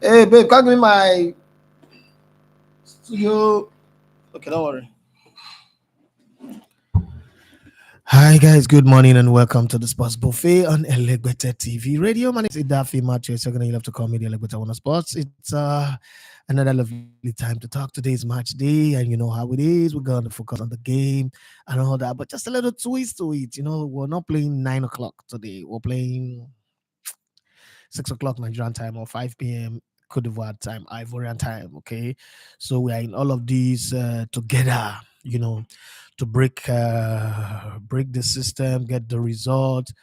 Hey, babe, can you give me my studio? Okay, don't worry. Hi guys, good morning and welcome to the Sports Buffet on Elegbete TV Radio. My name is Idafi Matthew. Second, you love to call me the Elegbete One Sports. It's another lovely time to talk. Today's match day, and you know how it is. We're going to focus on the game and all that, but just a little twist to it. You know, we're not playing 9 o'clock today. We're playing 6 o'clock Nigerian time or 5 p.m. Cote d'Ivoire time, Ivorian time. Okay, so we are in all of these together. You know, to break the system, get the result,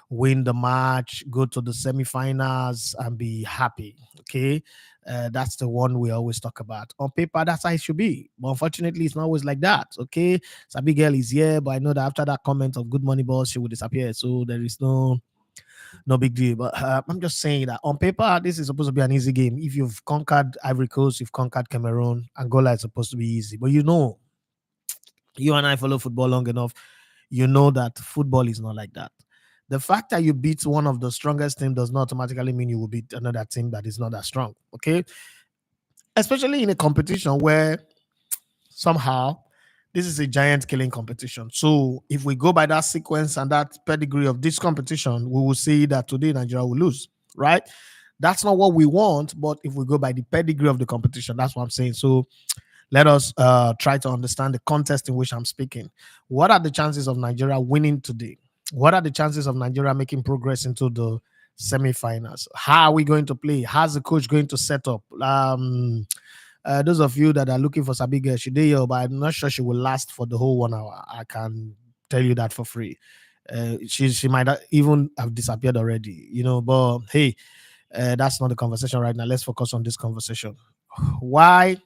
win the match, go to the semifinals, and be happy. Okay, that's the one we always talk about. On paper, that's how it should be, but unfortunately, it's not always like that. Okay, Sabi girl is here, but I know that after that comment of good money boss, she will disappear. So there is no big deal. But I'm just saying that on paper, this is supposed to be an easy game. If you've conquered Ivory Coast, you've conquered Cameroon, Angola is supposed to be easy. But you know, you and I follow football long enough, you know that football is not like that. The fact that you beat one of the strongest team does not automatically mean you will beat another team that is not that strong. Okay, especially in a competition where somehow this is a giant killing competition. So if we go by that sequence and that pedigree of this competition, we will see that today Nigeria will lose, right? That's not what we want, but if we go by the pedigree of the competition, that's what I'm saying. So let us try to understand the context in which I'm speaking. What are the chances of Nigeria winning today? What are the chances of Nigeria making progress into the semi-finals? How are we going to play? How's the coach going to set up? Those of you that are looking for Sabiga, she did, but I'm not sure she will last for the whole 1 hour. I can tell you that for free. She might even have disappeared already, you know. But hey, that's not the conversation right now. Let's focus on this conversation. Why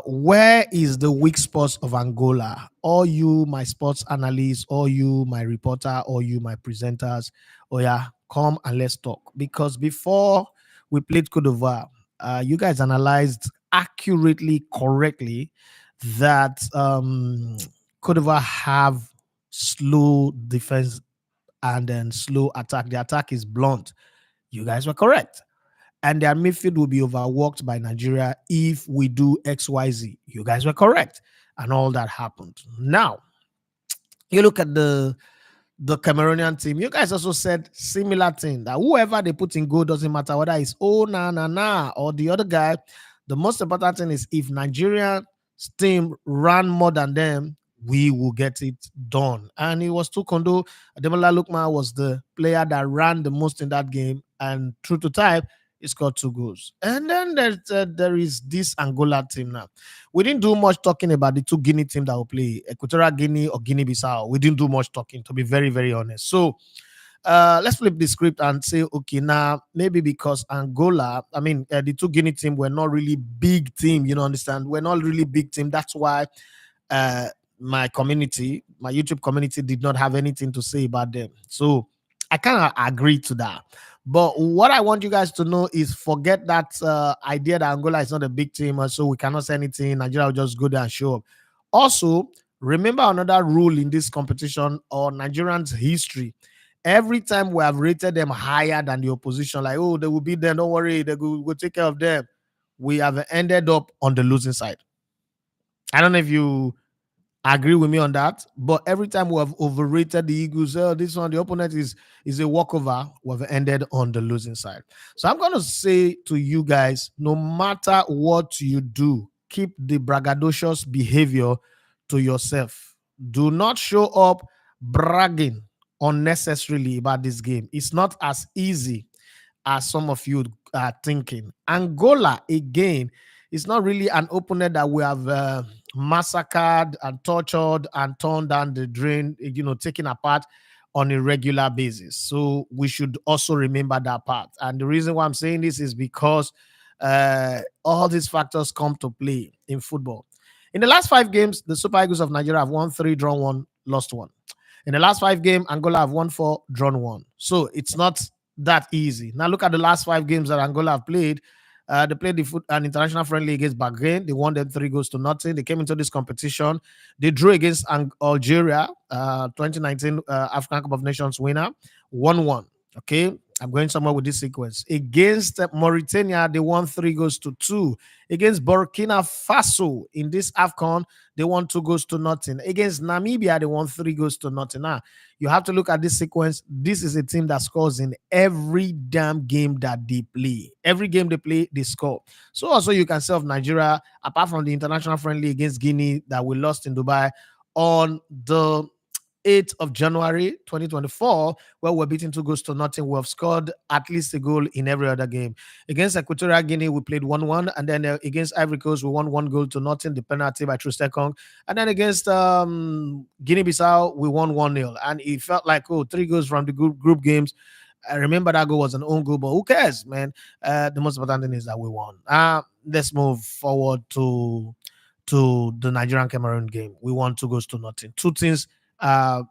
where is the weak spots of Angola? All you, my sports analysts, all you, my reporter, all you, my presenters. Oh yeah, come and let's talk. Because before we played Cote d'Ivoire, you guys analyzed accurately, correctly that Cote d'Ivoire have slow defense and then slow attack. The attack is blunt. You guys were correct, and their midfield will be overworked by Nigeria if we do XYZ. You guys were correct. And all that happened. Now, you look at the Cameroonian team. You guys also said similar thing that whoever they put in goal doesn't matter whether it's or the other guy. The most important thing is if Nigerian team ran more than them, we will get it done. And it was Tukondo. Ademola Lookman was the player that ran the most in that game. And true to type, he scored 2 goals. And then there is this Angola team now. We didn't do much talking about the two Guinea team that will play, Equatorial Guinea or Guinea-Bissau. We didn't do much talking, to be very, very honest. So let's flip the script and say, okay, now maybe because Angola, I mean, the two Guinea team were not really big team, you know, understand? We're not really big team. That's why uh, my community, my YouTube community, did not have anything to say about them. So I kind of agree to that. But what I want you guys to know is forget that idea that Angola is not a big team, so we cannot say anything. Nigeria will just go there and show up. Also, remember another rule in this competition or Nigerians' history. Every time we have rated them higher than the opposition, like, oh, they will beat them, don't worry, they will take care of them. We have ended up on the losing side. I don't know if you agree with me on that. But every time we have overrated the Eagles, this one, the opponent is a walkover, we've ended on the losing side. So I'm going to say to you guys, no matter what you do, keep the braggadocious behavior to yourself. Do not show up bragging unnecessarily about this game. It's not as easy as some of you are thinking. Angola, again, is not really an opponent that we have massacred and tortured and torn down the drain, you know, taken apart on a regular basis. So we should also remember that part. And the reason why I'm saying this is because all these factors come to play in football. In the last 5 games, the Super Eagles of Nigeria have won 3, drawn 1, lost 1. In the last 5 games, Angola have won 4, drawn 1. So it's not that easy. Now look at the last 5 games that Angola have played. They played an international friendly against Bahrain. They won them 3 goals to nothing. They came into this competition. They drew against Algeria, 2019 African Cup of Nations winner, 1-1. Okay. I'm going somewhere with this sequence. Against Mauritania, they won 3 goals to 2. Against Burkina Faso in this AFCON, they won 2 goals to nothing. Against Namibia, they won 3 goals to nothing. Now, you have to look at this sequence. This is a team that scores in every damn game that they play. Every game they play, they score. So also you can say of Nigeria, apart from the international friendly against Guinea that we lost in Dubai on the 8th of January 2024, where we're beating 2 goals to nothing. We have scored at least a goal in every other game. Against Equatorial Guinea, we played 1-1. And then against Ivory Coast, we won 1 goal to nothing, the penalty by Trustekong. And then against Guinea-Bissau, we won 1-0. And it felt like, 3 goals from the group games. I remember that goal was an own goal, but who cares, man? The most important thing is that we won. Let's move forward to the Nigerian Cameroon game. We won 2 goals to nothing. Two things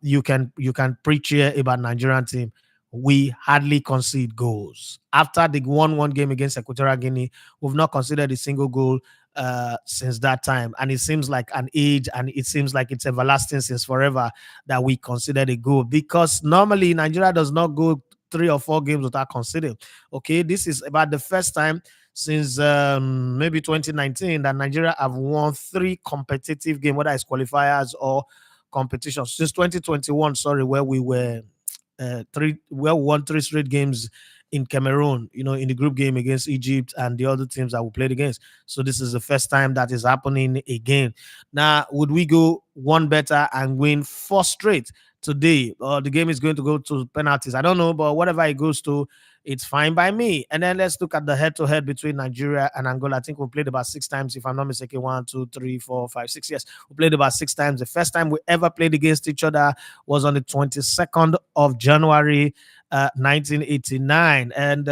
you can preach here about Nigerian team. We hardly concede goals. After the 1-1 game against Equatorial Guinea, we've not conceded a single goal since that time. And it seems like an age, and it seems like it's everlasting since forever that we considered a goal. Because normally Nigeria does not go 3 or 4 games without conceding. Okay, this is about the first time since maybe 2019 that Nigeria have won 3 competitive games, whether it's qualifiers or competitions. Since 2021, sorry, where we were we won 3 straight games in Cameroon, in the group game against Egypt and the other teams that we played against. So this is the first time that is happening again. Now, would we go one better and win 4 straight today? Or the game is going to go to penalties? I don't know, but whatever it goes to, it's fine by me. And then let's look at the head-to-head between Nigeria and Angola. I think we played about 6 times, if I'm not mistaken. 1, 2, 3, 4, 5, 6. Yes, we played about 6 times. The first time we ever played against each other was on the 22nd of January, 1989. And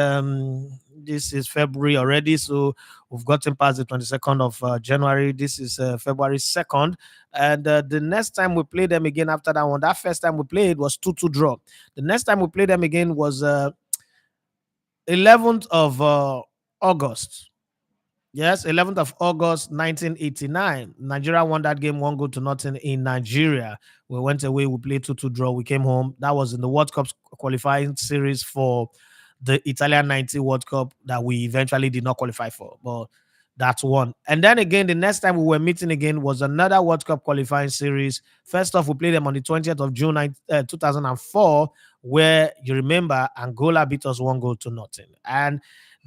this is February already, so we've gotten past the 22nd of January. This is February 2nd. And the next time we played them again after that one, that first time we played was 2-2 draw. The next time we played them again was 11th of August. Yes, 11th of August, 1989. Nigeria won that game 1 goal to nothing in Nigeria. We went away, we played 2-2 draw, we came home. That was in the World Cup qualifying series for the Italian 90 World Cup that we eventually did not qualify for. But that's one. And then again, the next time we were meeting again was another World Cup qualifying series. First off, we played them on the 20th of June 2004, where you remember Angola beat us 1 goal to nothing. And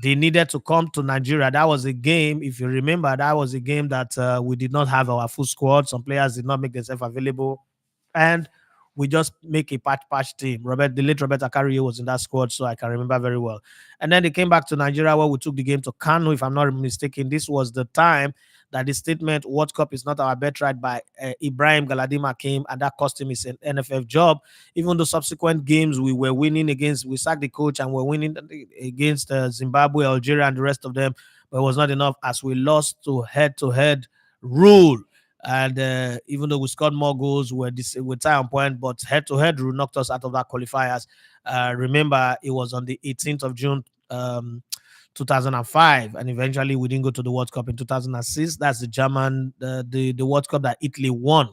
they needed to come to Nigeria. That was a game, if you remember, that was a game that we did not have our full squad. Some players did not make themselves available. And we just make a patch team. The late Robert Akario was in that squad, so I can remember very well. And then they came back to Nigeria, where we took the game to Kano, if I'm not mistaken. This was the time that the statement, World Cup is not our birthright, by Ibrahim Galadima came, and that cost him his NFF job. Even though subsequent games we were winning against, we sacked the coach and we're winning against Zimbabwe, Algeria, and the rest of them, but it was not enough as we lost to head-to-head rule. And even though we scored more goals, we're tie on point, but head-to-head rule knocked us out of that qualifiers. Remember, it was on the 18th of June, 2005, and eventually we didn't go to the World Cup in 2006. That's the World Cup that Italy won,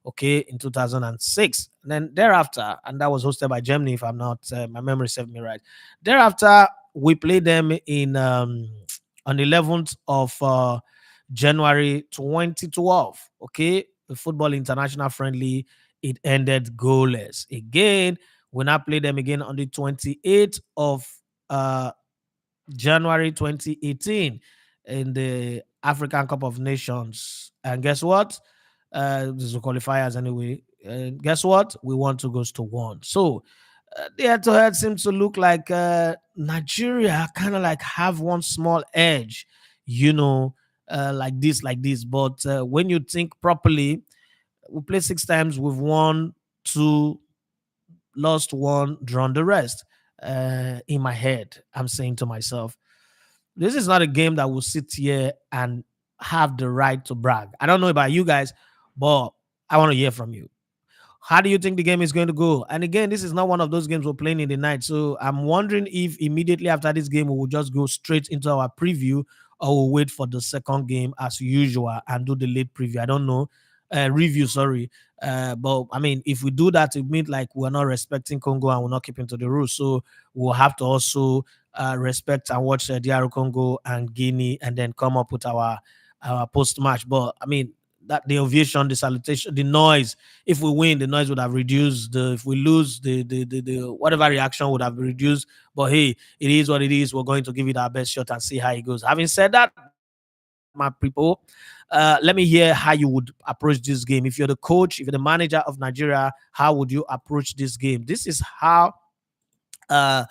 okay, in 2006. And then thereafter, and that was hosted by Germany, if I'm not, my memory served me right. Thereafter, we played them on 11th of January 2012, okay, the Football International Friendly. It ended goalless. Again, we now play them again on the 28th of January 2018 in the African Cup of Nations. And guess what? This is the qualifiers anyway. Guess what? We won 2 goals to 1. So the head-to-head seems to look like Nigeria kind of like have one small edge, like this. But when you think properly, we played 6 times, we've won 2, lost 1, drawn the rest. In my head, I'm saying to myself, this is not a game that will sit here and have the right to brag. I don't know about you guys, but I want to hear from you. How do you think the game is going to go? And again, this is not one of those games we're playing in the night. So I'm wondering if immediately after this game, we will just go straight into our preview, or we'll wait for the second game as usual and do the late preview. I don't know. review. Sorry. But I mean, if we do that, it means like we're not respecting Congo and we're not keeping to the rules. So we'll have to also respect and watch DR Congo and Guinea, and then come up with our post match. But I mean, that the ovation, the salutation, the noise. If we win, the noise would have reduced. If we lose, the whatever reaction would have reduced. But hey, it is what it is. We're going to give it our best shot and see how it goes. Having said that, my people, let me hear how you would approach this game. If you're the coach, if you're the manager of Nigeria, how would you approach this game? This is how uh,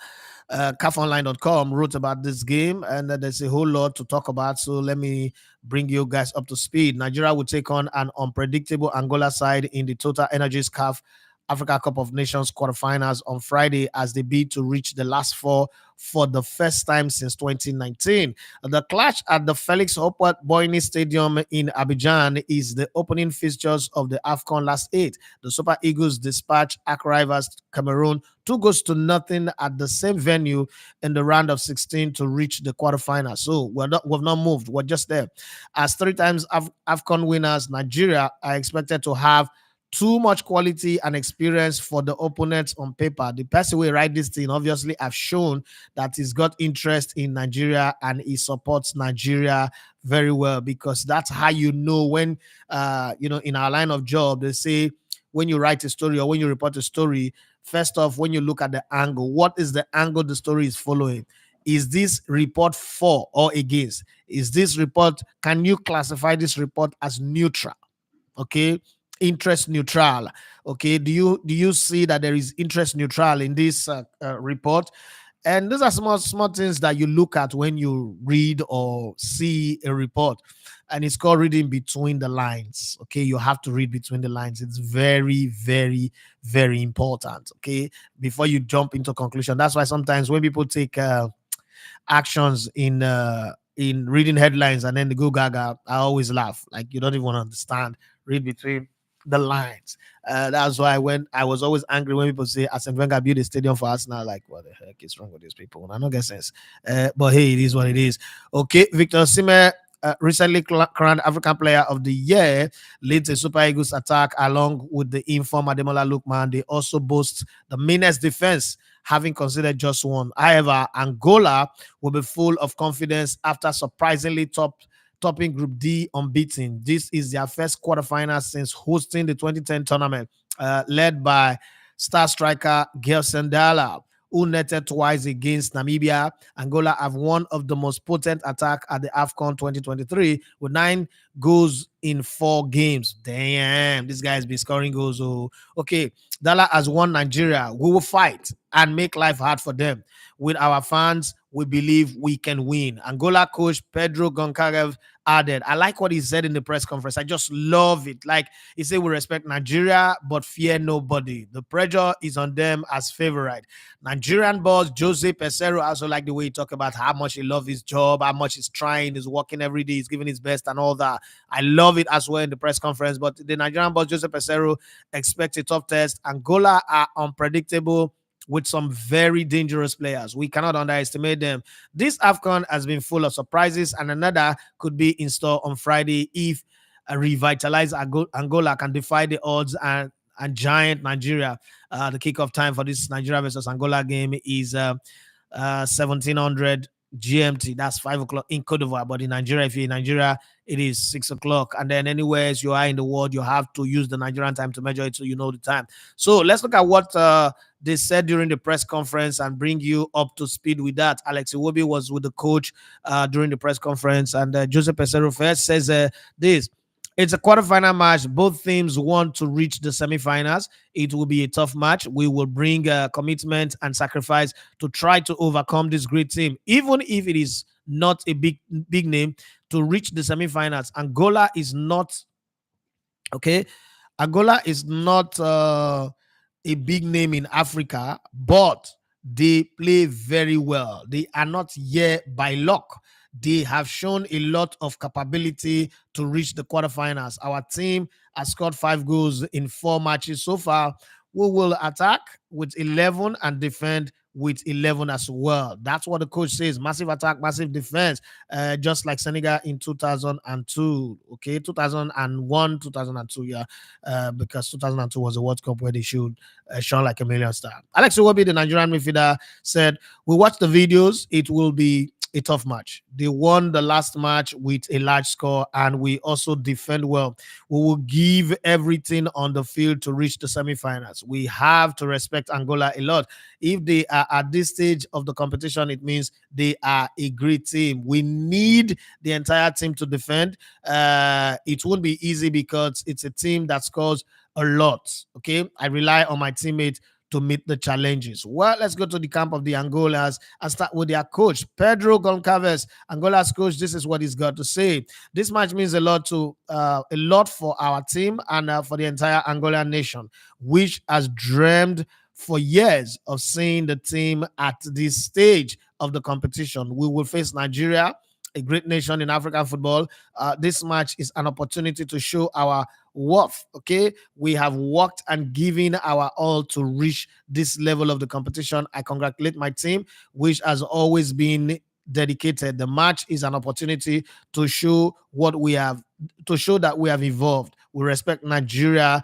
CAFOnline.com wrote about this game, and there's a whole lot to talk about. So let me bring you guys up to speed. Nigeria will take on an unpredictable Angola side in the TotalEnergies CAF Africa Cup of Nations quarterfinals on Friday as they bid to reach the last four for the first time since 2019. The clash at the Felix Houphouët-Boigny Stadium in Abidjan is the opening fixtures of the AFCON last eight. The Super Eagles dispatched arch rivals Cameroon 2-0 at the same venue in the round of 16 to reach the quarterfinals. So we've not moved. We're just there. As three times AFCON winners, Nigeria are expected to have too much quality and experience for the opponents on paper. The person who write this thing obviously have shown that he's got interest in Nigeria and he supports Nigeria very well, because that's how you know when in our line of job they say when you write a story or when you report a story, first off, when you look at the angle, what is the angle the story is following? Is this report for or against? Is this report, can you classify this report as neutral? Okay, interest neutral. Okay, do you see that there is interest neutral in this report? And those are small things that you look at when you read or see a report, and it's called reading between the lines. Okay, you have to read between the lines. It's very, very, very important. Okay, before you jump into conclusion. That's why sometimes when people take actions in reading headlines and then they go gaga, I always laugh. Like, you don't even understand. Read between the lines. That's why when I was always angry when people say Arsene Wenger built a stadium for Arsenal, like, what the heck is wrong with these people? I don't get sense. But hey, it is what it is. Okay, Victor Osimhen, recently crowned African Player of the Year, leads a Super Eagles attack along with the inform Ademola Lookman. They also boast the meanest defense, having considered just one. However, Angola will be full of confidence after surprisingly topping Group D unbeaten. This is their first quarterfinal since hosting the 2010 tournament, led by star striker Gelson Dala, who netted twice against Namibia. Angola have one of the most potent attack at the AFCON 2023 with 9 goals in 4 games. Damn, this guy's been scoring goals. Oh, okay. Dala has won Nigeria. We will fight and make life hard for them. With our fans, we believe we can win. Angola coach Pedro Goncalves added. I like what he said in the press conference. I just love it. Like, he said, we respect Nigeria, but fear nobody. The pressure is on them as favorite. Nigerian boss Jose Peseiro also like the way he talk about how much he loves his job, how much he's trying, he's working every day, he's giving his best and all that. I love it as well in the press conference. But the Nigerian boss Jose Peseiro expects a tough test. Angola are unpredictable with some very dangerous players. We cannot underestimate them. This AFCON has been full of surprises, and another could be in store on Friday if a revitalized Angola can defy the odds and giant Nigeria. The kickoff time for this Nigeria versus Angola game is 1700 GMT. That's 5 o'clock in Cote d'Ivoire. But in Nigeria, if you're in Nigeria, it is 6 o'clock. And then anywhere you are in the world, you have to use the Nigerian time to measure it so you know the time. So let's look at what they said during the press conference and bring you up to speed with that. Alex Iwobi was with the coach during the press conference, and Jose Peseiro first says this. It's a quarterfinal match. Both teams want to reach the semifinals. It will be a tough match. We will bring commitment and sacrifice to try to overcome this great team, even if it is not a big name, to reach the semifinals. Angola is not okay. Angola is not a big name in Africa, but they play very well. They are not here by luck. They have shown a lot of capability to reach the quarterfinals. Our team has scored 5 goals in 4 matches so far. We will attack with 11 and defend with 11 as well. That's what the coach says. Massive attack, massive defense, just like Senegal in 2002. Okay, 2001, 2002. Yeah, because 2002 was the World Cup where they shone like a million star. Alex Iwobi, the Nigerian midfielder, said, "We watched the videos. It will be a tough match. They won the last match with a large score, and we also defend well. We will give everything on the field to reach the semifinals. We have to respect Angola a lot. If they are at this stage of the competition, it means they are a great team. We need the entire team to defend. It won't be easy because it's a team that scores a lot. Okay, I rely on my teammates to meet the challenges." Well, let's go to the camp of the Angolas and start with their coach, Pedro Goncalves, Angola's coach. This is what he's got to say. "This match means a lot for our team and for the entire Angolan nation, which has dreamed for years of seeing the team at this stage of the competition. We will face Nigeria, a great nation in African football. This match is an opportunity to show our worth. Okay, we have worked and given our all to reach this level of the competition. I congratulate my team, which has always been dedicated. The match is an opportunity to show what we have, to show that we have evolved. We respect Nigeria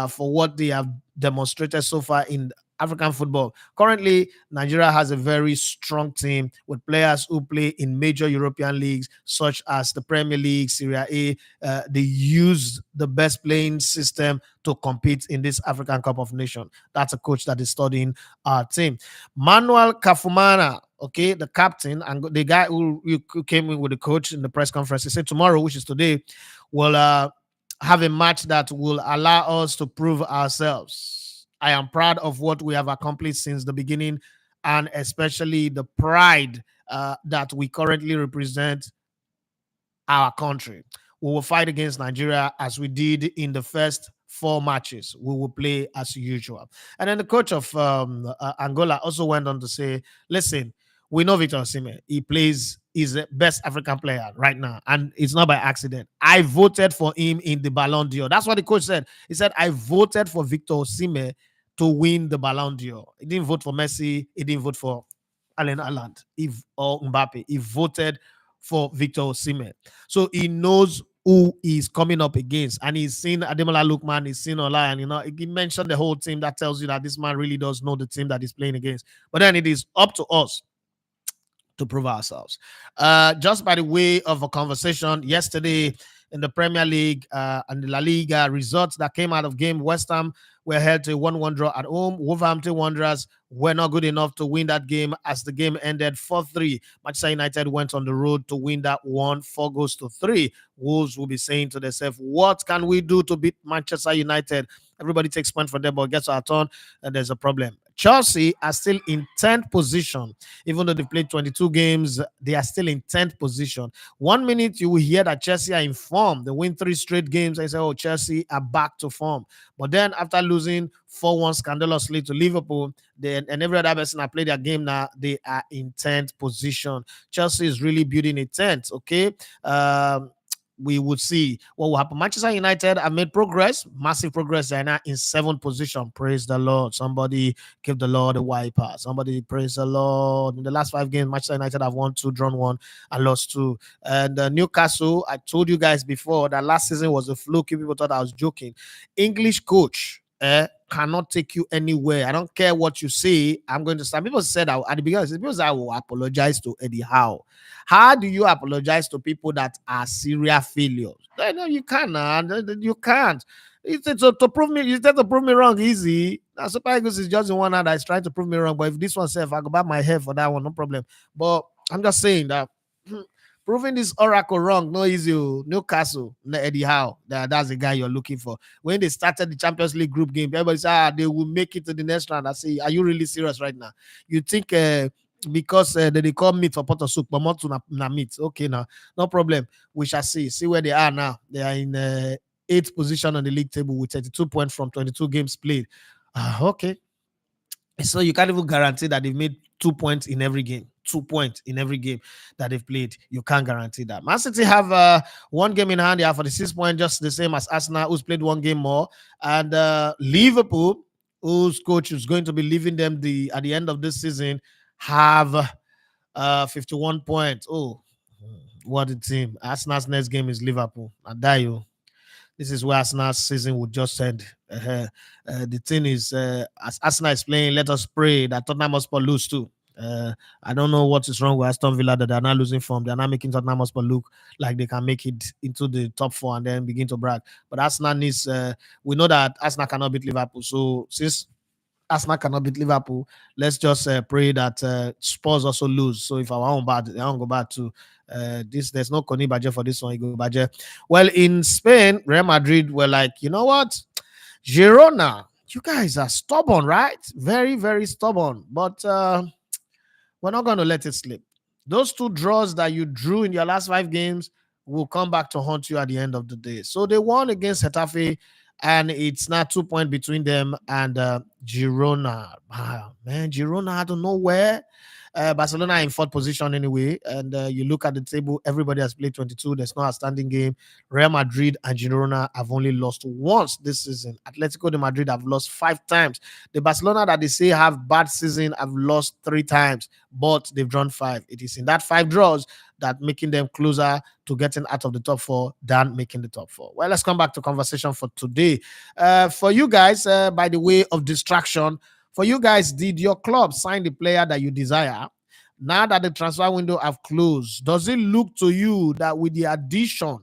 for what they have demonstrated so far in African football. Currently, Nigeria has a very strong team with players who play in major European leagues, such as the Premier League, Serie A. They use the best playing system to compete in this African Cup of Nations." That's a coach that is studying our team. Manuel Kafumana, okay, the captain and the guy who came in with the coach in the press conference, he said tomorrow, which is today, will have a match that will allow us to prove ourselves. "I am proud of what we have accomplished since the beginning, and especially the pride that we currently represent our country. We will fight against Nigeria as we did in the first 4 matches. We will play as usual." And then the coach of Angola also went on to say, "Listen, we know Victor Osimhen. He's the best African player right now, and it's not by accident. I voted for him in the Ballon d'Or." That's what the coach said. He said, "I voted for Victor Osimhen to win the Ballon d'Or." He didn't vote for Messi. He didn't vote for Allen Haaland or Mbappe. He voted for Victor Osimhen. So he knows who he's coming up against, and he's seen Ademola Lookman, he's seen Ola, and he mentioned the whole team. That tells you that this man really does know the team that he's playing against. But then it is up to us to prove ourselves. Just by the way of a conversation, yesterday in the Premier League and the La Liga, results that came out of game, West Ham were held to a 1-1 draw at home. Wolverhampton Wanderers were not good enough to win that game as the game ended 4-3. Manchester United went on the road to win that one, 4-3. Wolves will be saying to themselves, what can we do to beat Manchester United? Everybody takes point from them, but gets our turn, and there's a problem. Chelsea are still in 10th position. Even though they've played 22 games, they are still in 10th position. 1 minute, you will hear that Chelsea are in form. They win 3 straight games. I say, oh, Chelsea are back to form. But then after losing 4-1 scandalously to Liverpool, and every other person that played their game now, they are in 10th position. Chelsea is really building a 10th, okay? We would see what will happen. Manchester United have made progress, massive progress. They are now in 7th position. Praise the Lord. Somebody give the Lord a wiper. Somebody praise the Lord. In the last 5 games, Manchester United have won 2, drawn 1, and lost 2. And Newcastle, I told you guys before that last season was a fluke. People thought I was joking. English coach cannot take you anywhere. I don't care what you say. I'm going to start. People said at the beginning, people said I will apologize to Eddie Howe. How do you apologize to people that are serial failures? No, you can't. You can't. It's to prove me. You to prove me wrong easy. Now, Super Eagles is just the one that is trying to prove me wrong. But if this one says, I go back my head for that one, no problem. But I'm just saying that proving this oracle wrong, no easy. Newcastle, Eddie Howe, that's the guy you're looking for. When they started the Champions League group game, everybody said, they will make it to the next round. I say, are you really serious right now? You think because they call meat for pot of soup, but not to na meat. Okay, now, no problem. We shall see. See where they are now. They are in 8th position on the league table with 32 points from 22 games played. Okay. So you can't even guarantee that they've made 2 points in every game. 2 points in every game that they've played. You can't guarantee that. Man City have 1 game in hand. They have 46 points, just the same as Arsenal, who's played 1 game more. And Liverpool whose coach is going to be leaving them at the end of this season, have 51 points. Oh, what a team. Arsenal's next game is Liverpool. I die you. This is where Arsenal's season would just end. The thing is, as Arsenal is playing, let us pray that Tottenham Hotspur lose too. I don't know what is wrong with Aston Villa that they're not losing form. They're not making Tottenham Hotspur look like they can make it into the top four and then begin to brag. But Arsenal needs. We know that Arsenal cannot beat Liverpool. So since Arsenal cannot beat Liverpool, let's just pray that Spurs also lose. So if our own bad, they won't go back to this. There's no Connie budget for this one. You go budget. Well, in Spain, Real Madrid were like, you know what, Girona, you guys are stubborn, right? Very, very stubborn. But we're not going to let it slip. Those two draws that you drew in your last 5 games will come back to haunt you at the end of the day. So they won against Getafe, and it's now 2 points between them and Girona. Man, Girona out of nowhere. Barcelona in fourth position anyway, and you look at the table, everybody has played 22. There's no outstanding game. Real Madrid and Girona have only lost once this season. Atletico de Madrid have lost 5 times. The Barcelona that they say have bad season have lost 3 times, but they've drawn 5. It is in that 5 draws that making them closer to getting out of the top 4 than making the top 4. Well, let's come back to conversation for today. For you guys, by the way of distraction, for you guys, did your club sign the player that you desire? Now that the transfer window have closed, does it look to you that with the addition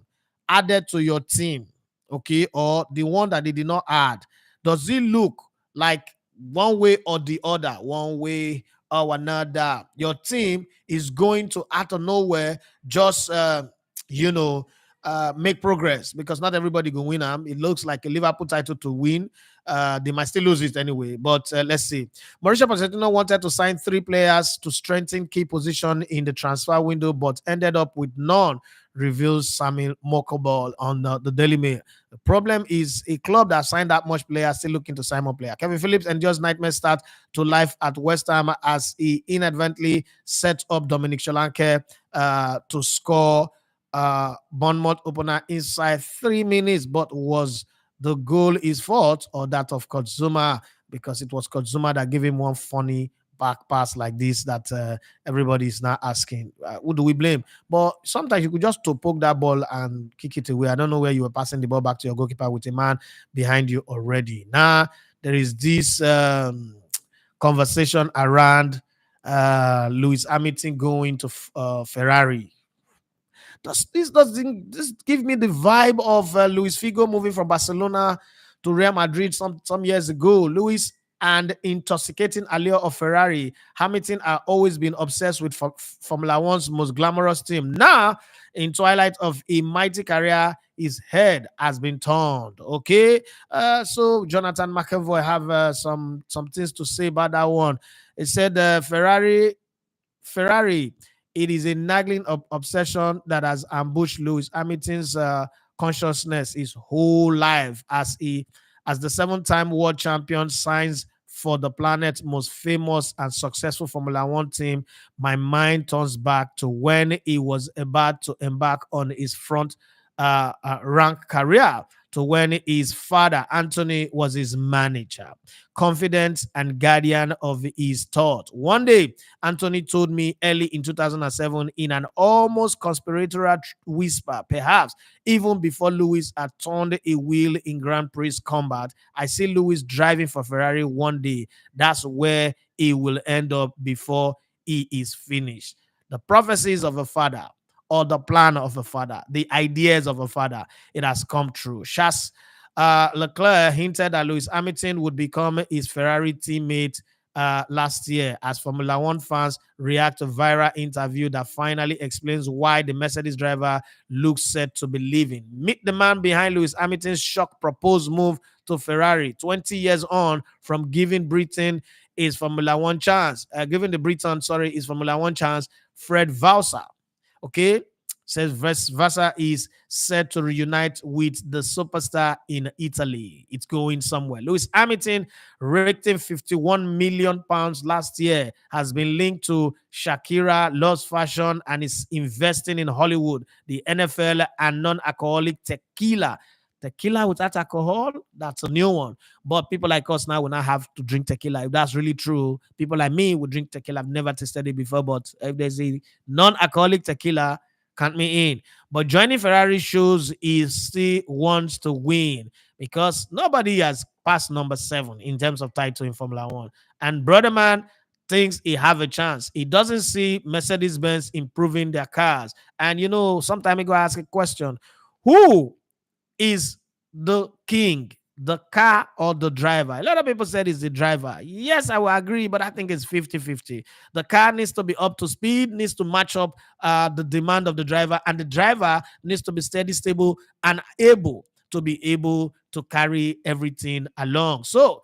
added to your team, okay, or the one that they did not add, does it look like one way or the other, one way or another, your team is going to out of nowhere just make progress? Because not everybody can win them. It looks like a Liverpool title to win. They might still lose it anyway, but let's see. Mauricio Pochettino wanted to sign 3 players to strengthen key position in the transfer window, but ended up with none, reveals Samuel Mokobal on the Daily Mail. The problem is a club that signed that much player still looking to sign more player. Kevin Phillips endures nightmare start to life at West Ham as he inadvertently set up Dominic Solanke to score Bournemouth opener inside 3 minutes, but was the goal his fault or that of Kozuma? Because it was Kozuma that gave him one funny back pass like this that everybody is now asking, who do we blame? But sometimes you could just to poke that ball and kick it away. I don't know where you were passing the ball back to your goalkeeper with a man behind you already. Now there is this conversation around Lewis Hamilton going to Ferrari. Doesn't this give me the vibe of Luis Figo moving from Barcelona to Real Madrid some years ago? Luis and intoxicating allure of Ferrari. Hamilton are always been obsessed with Formula One's most glamorous team. Now, in twilight of a mighty career, his head has been turned. Okay, so Jonathan McEvoy have some things to say about that one. He said Ferrari, it is a nagging obsession that has ambushed Lewis Hamilton's consciousness his whole life as the 7-time world champion signs for the planet's most famous and successful Formula One team. My mind turns back to when he was about to embark on his front rank career, to when his father, Anthony, was his manager, confident and guardian of his thought. One day, Anthony told me early in 2007 in an almost conspiratorial whisper, perhaps even before Lewis had turned a wheel in Grand Prix combat, I see Lewis driving for Ferrari one day. That's where he will end up before he is finished. The prophecies of a father, or the plan of a father, the ideas of a father, it has come true. Charles Leclerc hinted that Lewis Hamilton would become his Ferrari teammate last year, as Formula One fans react to a viral interview that finally explains why the Mercedes driver looks set to be leaving. Meet the man behind Lewis Hamilton's shock proposed move to Ferrari 20 years on from giving Britain his Formula One chance. His Formula One chance, Fred Vassar. Okay, says Vassar is set to reunite with the superstar in Italy. It's going somewhere. Lewis Hamilton, raked in £51 million last year, has been linked to Shakira, loves fashion, and is investing in Hollywood, the NFL, and non-alcoholic tequila. Tequila without alcohol, that's a new one. But people like us now will not have to drink tequila. If that's really true, people like me would drink tequila. I've never tasted it before, but if there's a non-alcoholic tequila, count me in. But joining Ferrari shows he still wants to win because nobody has passed number 7 in terms of title in Formula One. And brother man thinks he have a chance. He doesn't see Mercedes-Benz improving their cars. And some time ago I asked a question: who is the king, the car or the driver? A lot of people said it's the driver. Yes, I will agree, but I think it's 50-50. The car needs to be up to speed, needs to match up the demand of the driver, and the driver needs to be steady, stable, and able to carry everything along. So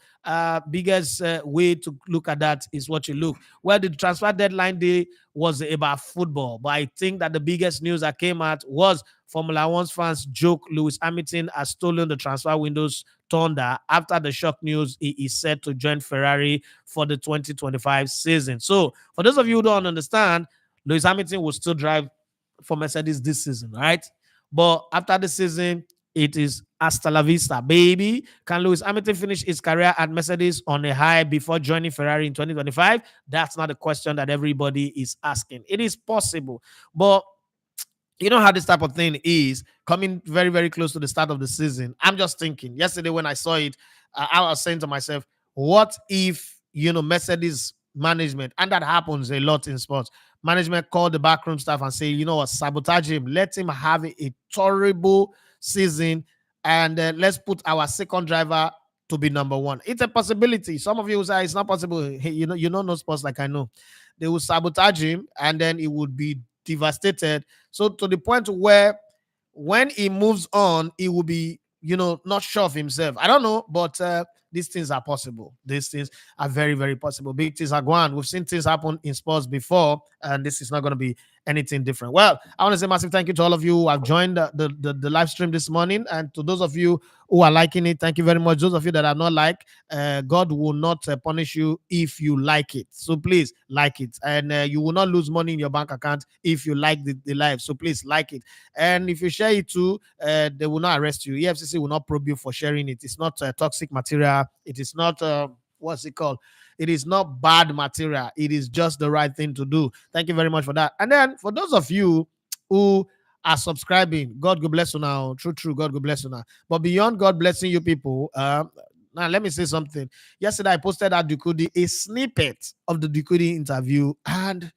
biggest way to look at that is what you look. Well, the transfer deadline day was about football, but I think that the biggest news that came out was Formula One's fans joke Lewis Hamilton has stolen the transfer window's thunder after the shock news he is set to join Ferrari for the 2025 season. So, for those of you who don't understand, Lewis Hamilton will still drive for Mercedes this season, right? But after the season, it is hasta la vista, baby. Can Lewis Hamilton finish his career at Mercedes on a high before joining Ferrari in 2025? That's not a question that everybody is asking. It is possible, but you know how this type of thing is coming very, very close to the start of the season. I'm just thinking yesterday when I saw it, I was saying to myself, what if, Mercedes management, and that happens a lot in sports, management call the backroom staff and say, you know what, sabotage him, let him have a terrible season, and let's put our second driver to be number 1. It's a possibility. Some of you will say it's not possible. Hey, you don't know sports like I know. They will sabotage him, and then he would be devastated. So to the point where when he moves on, he will be, not sure of himself. I don't know, but these things are possible. These things are very, very possible. Big things are going. We've seen things happen in sports before, and this is not going to be anything different. Well, I want to say massive thank you to all of you who have joined the live stream this morning, and to those of you who are liking it, thank you very much. Those of you that are not like, God will not punish you if you like it. So please like it, and you will not lose money in your bank account if you like the live. So please like it, and if you share it too, they will not arrest you. EFCC will not probe you for sharing it. It's not toxic material. It is not what's it called? It is not bad material. It is just the right thing to do. Thank you very much for that. And then for those of you who are subscribing, God will bless you now. True. God will bless you now. But beyond God blessing you people, now let me say something. Yesterday I posted at Dukudi a snippet of the Dukudi interview, and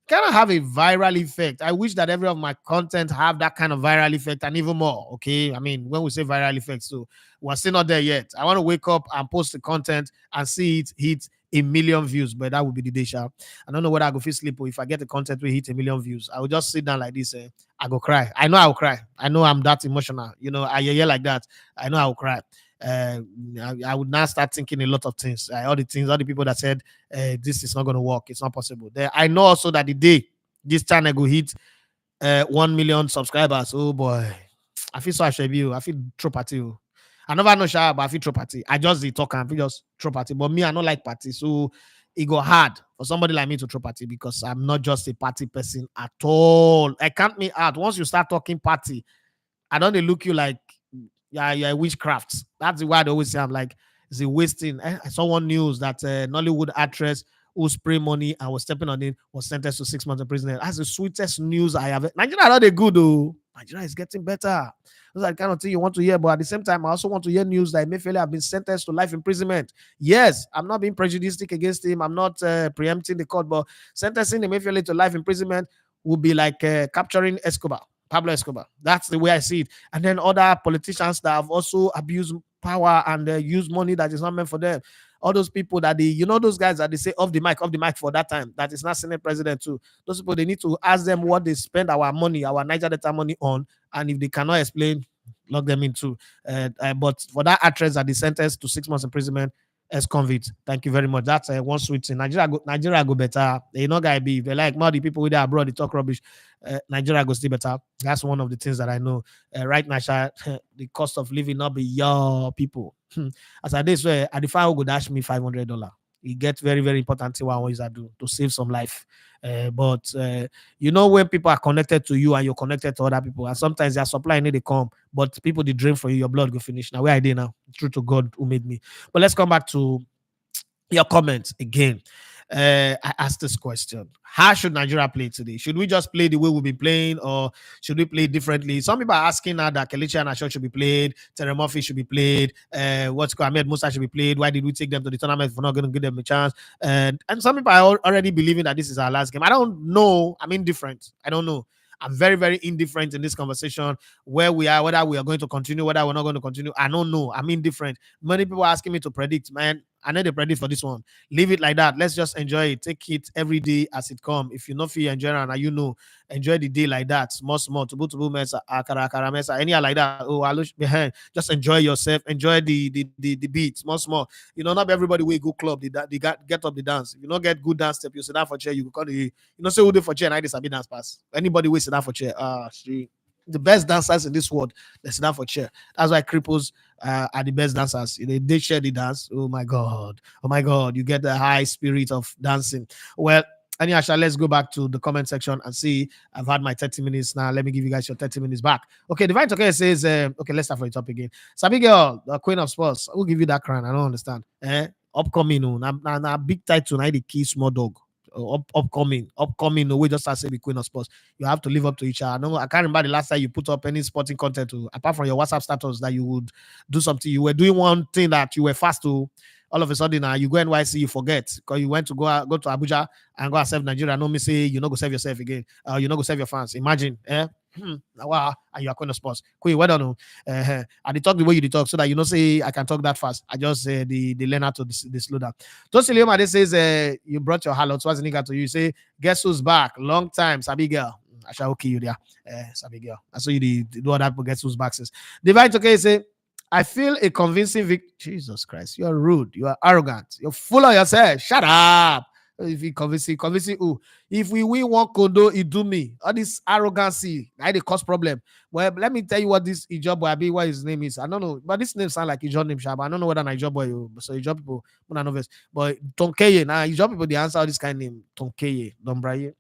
kind of have a viral effect. I wish that every of my content have that kind of viral effect and even more. Okay, I mean, when we say viral effect, so we're still not there yet. I want to wake up and post the content and see it hit a million views, but that would be the day, sharp. I don't know whether I go feel sleep or if I get the content will hit a million views. I will just sit down like this. I go cry. I know I will cry. I know I'm that emotional. I hear like that. I know I will cry. I would now start thinking a lot of things. All the people that said this is not going to work, it's not possible. I know also that the day this channel go hit 1 million subscribers, oh boy, I feel so ashamed. I feel throw party. I never know shy, but I feel throw party. I just talk and feel just throw party. But me, I don't like party, so it go hard for somebody like me to throw party because I'm not just a party person at all. I can't me out. Once you start talking party, I don't look you like yeah, witchcraft. That's why I always say I'm like, it's a wasting. I saw one news that Nollywood actress who sprayed money and was stepping on it was sentenced to 6 months in prison. That's the sweetest news I have. Nigeria are not a good though. Nigeria is getting better. That's the kind of thing you want to hear, but at the same time, I also want to hear news that Emefiele have been sentenced to life imprisonment. Yes, I'm not being prejudiced against him. I'm not preempting the court, but sentencing Emefiele to life imprisonment would be like capturing Pablo Escobar. That's the way I see it. And then other politicians that have also abused power and used money that is not meant for them. All those people that those guys that they say off the mic for that time, that is not Senate president too. Those people, they need to ask them what they spend our money, our Niger Delta money on. And if they cannot explain, lock them into. But for that actress that is sentenced to 6 months imprisonment as convict, thank you very much. That's one sweet thing. Nigeria go better. They not gonna be. They like more the people with abroad. They talk rubbish. Nigeria go still better. That's one of the things that I know. Right now, the cost of living not be your people. As I did swear, I defy who go dash me $500. You get very, very important thing what I want you to do to save some life. But you know, when people are connected to you and you're connected to other people, and sometimes their supply need to come, but people they drain for you, your blood go finish. Now where I did now, true to God who made me. But let's come back to your comments again. I asked this question: how should Nigeria play today? Should we just play the way we've been playing, or should we play differently? Some people are asking now that Kelechi Iheanacho should be played, Terry Murphy should be played, what's called Ahmed Musa should be played. Why did we take them to the tournament if we're not going to give them a chance? And some people are already believing that this is our last game. I don't know. I'm indifferent. I don't know. I'm very, very indifferent in this conversation. Where we are, whether we are going to continue, whether we're not going to continue, I don't know. I'm indifferent. Many people are asking me to predict, man. I know they predict for this one. Leave it like that. Let's just enjoy it. Take it every day as it come. If you know feel enjoy it, and you know, enjoy the day like that. Small, tubu mesa, akara mesa, any like that. Oh, I look behind. Just enjoy yourself. Enjoy the beat. Small. You know, not everybody will go club. They get up the dance. If you not get good dance step, you sit down for chair. You call the say who do for chair. And I just dance pass. Anybody will sit down for chair. The best dancers in this world, they sit down for chair. That's why cripples are the best dancers. They share the dance. Oh my God, you get the high spirit of dancing. Well, anyhow, let's go back to the comment section and see. I've had my 30 minutes now. Let me give you guys your 30 minutes back. Okay, Divine Toke says, okay, let's start from the top again. Sabi girl, the queen of sports. Who give you that crown? I don't understand. Upcoming, na big title, na the key small dog. Upcoming. No, we just start saying the queen of sports. You have to live up to each other. No, I can't remember the last time you put up any sporting content apart from your WhatsApp status that you would do something. You were doing one thing that you were fast to. All of a sudden, you go NYC, you forget because you went to go to Abuja and go and serve Nigeria. No, me say you not go serve yourself again. You not go serve your fans. Imagine, wow, and you are queen of sports. Queen, well done. I they talk the way you talk so that you know say I can talk that fast. I just the learn how to the slow down. Tosi Leoma, this says you brought your halot. What's nigga to you? You say guess who's back? Long time, Sabi girl. I shall okay you there, Sabi girl. I saw you the do that. Guess who's back says. Divine okay say. I feel a convincing victory. Jesus Christ, you're rude. You are arrogant. You're full of yourself. Shut up. If you convincing who? If we win one condo, it do me. All this arrogancy, I they cause problem. Well, let me tell you what this Ijob boy, what his name is. I don't know, but this name sound like Ijob name, Shaba. I don't know whether an Ijob boy, so Ijob people, I know this. But Tonkeye, now Ijob people, they answer all this kind of name. Tonkeye, Dombraye,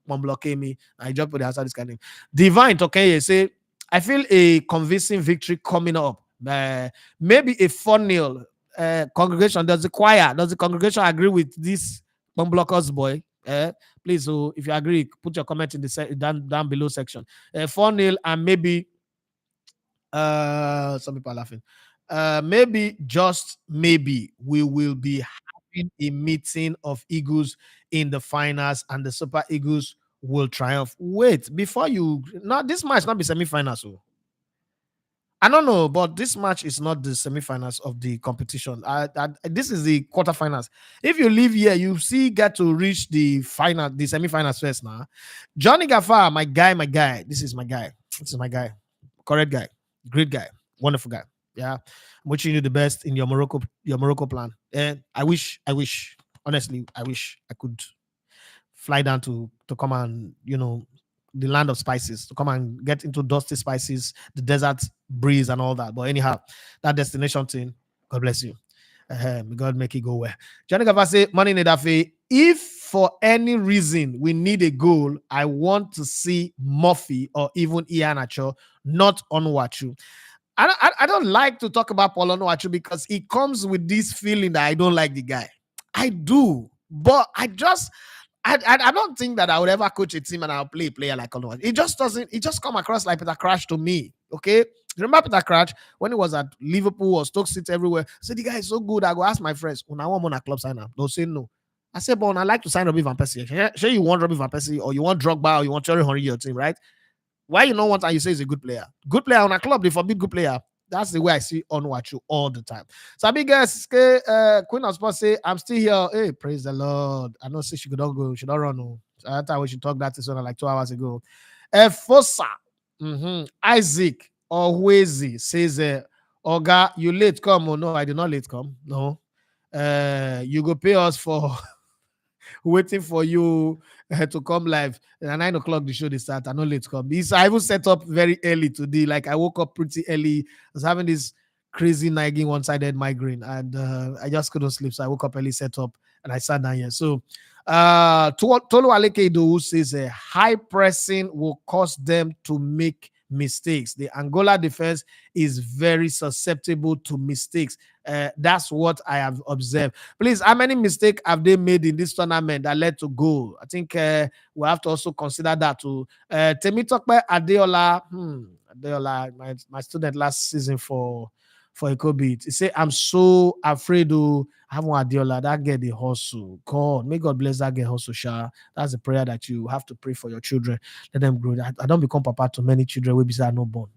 block me. Ijob people, they answer this kind of name. Divine Tonkeye say, I feel a convincing victory coming up. Maybe a 4-0 congregation. Does the congregation agree with this blockers boy? Please, if you agree, put your comment in the down below section. 4-0 and maybe some people are laughing. Maybe just maybe we will be having a meeting of Eagles in the finals and the Super Eagles will triumph. Wait, before you now this match not be semi-finals. So I don't know, but this match is not the semi-finals of the competition. This is the quarterfinals. If you live here, you get to reach the final, the semi-finals first now. Johnny Gafar, my guy. This is my guy. Correct guy, great guy, wonderful guy. Yeah, I'm wishing you the best in your Morocco plan. And I wish, honestly, I wish I could fly down to come and the land of spices, to come and get into dusty spices, the desert breeze and all that. But anyhow, that destination thing, God bless you. May God make it go well. Johnny Gava say, money in Edafe, if for any reason we need a goal, I want to see Murphy or even Iheanacho, not Onuachu. I don't like to talk about Paul Onuachu because he comes with this feeling that I don't like the guy. I do, but I don't think that I would ever coach a team and I'll play a player like Onuachu. It just doesn't. It just come across like Peter Crouch to me. Okay, remember Peter Crouch when he was at Liverpool or Stoke City everywhere? So the guy is so good. I go ask my friends, when I want on a club sign up, they'll say no. I say, but I like to sign Robbie Van Persie. Sure, you want Robbie Van Persie or you want Drogba or you want Thierry Henry your team, right? Why you know what and you say he's a good player? Good player on a club, they forbid good player. That's the way I see Onuachu all the time. So I big guys, Queen of Sports say, I'm still here. Hey, praise the Lord. I know say she could not go, she don't run. No. So I thought we should talk that to someone like 2 hours ago. Fosa, Isaac Orwezi says, Oga, you late come. Oh no, I did not late come. No. You go pay us for waiting for you to come live. At 9 o'clock, the show they start. I know late come. I even set up very early today. Like I woke up pretty early. I was having this crazy nagging one-sided migraine, and I just couldn't sleep. So I woke up early, set up, and I sat down here. So Tolu Aleke says high pressing will cause them to make mistakes. The Angola defense is very susceptible to mistakes. That's what I have observed. Please, how many mistakes have they made in this tournament that led to goal? I think we have to also consider that too. Temitope Adeola, my student last season for Ecobit. He said, I'm so afraid to have one Adiola. That get the hustle. God, may God bless that get hustle, Sha. That's a prayer that you have to pray for your children. Let them grow. I don't become papa to many children will be sad no born.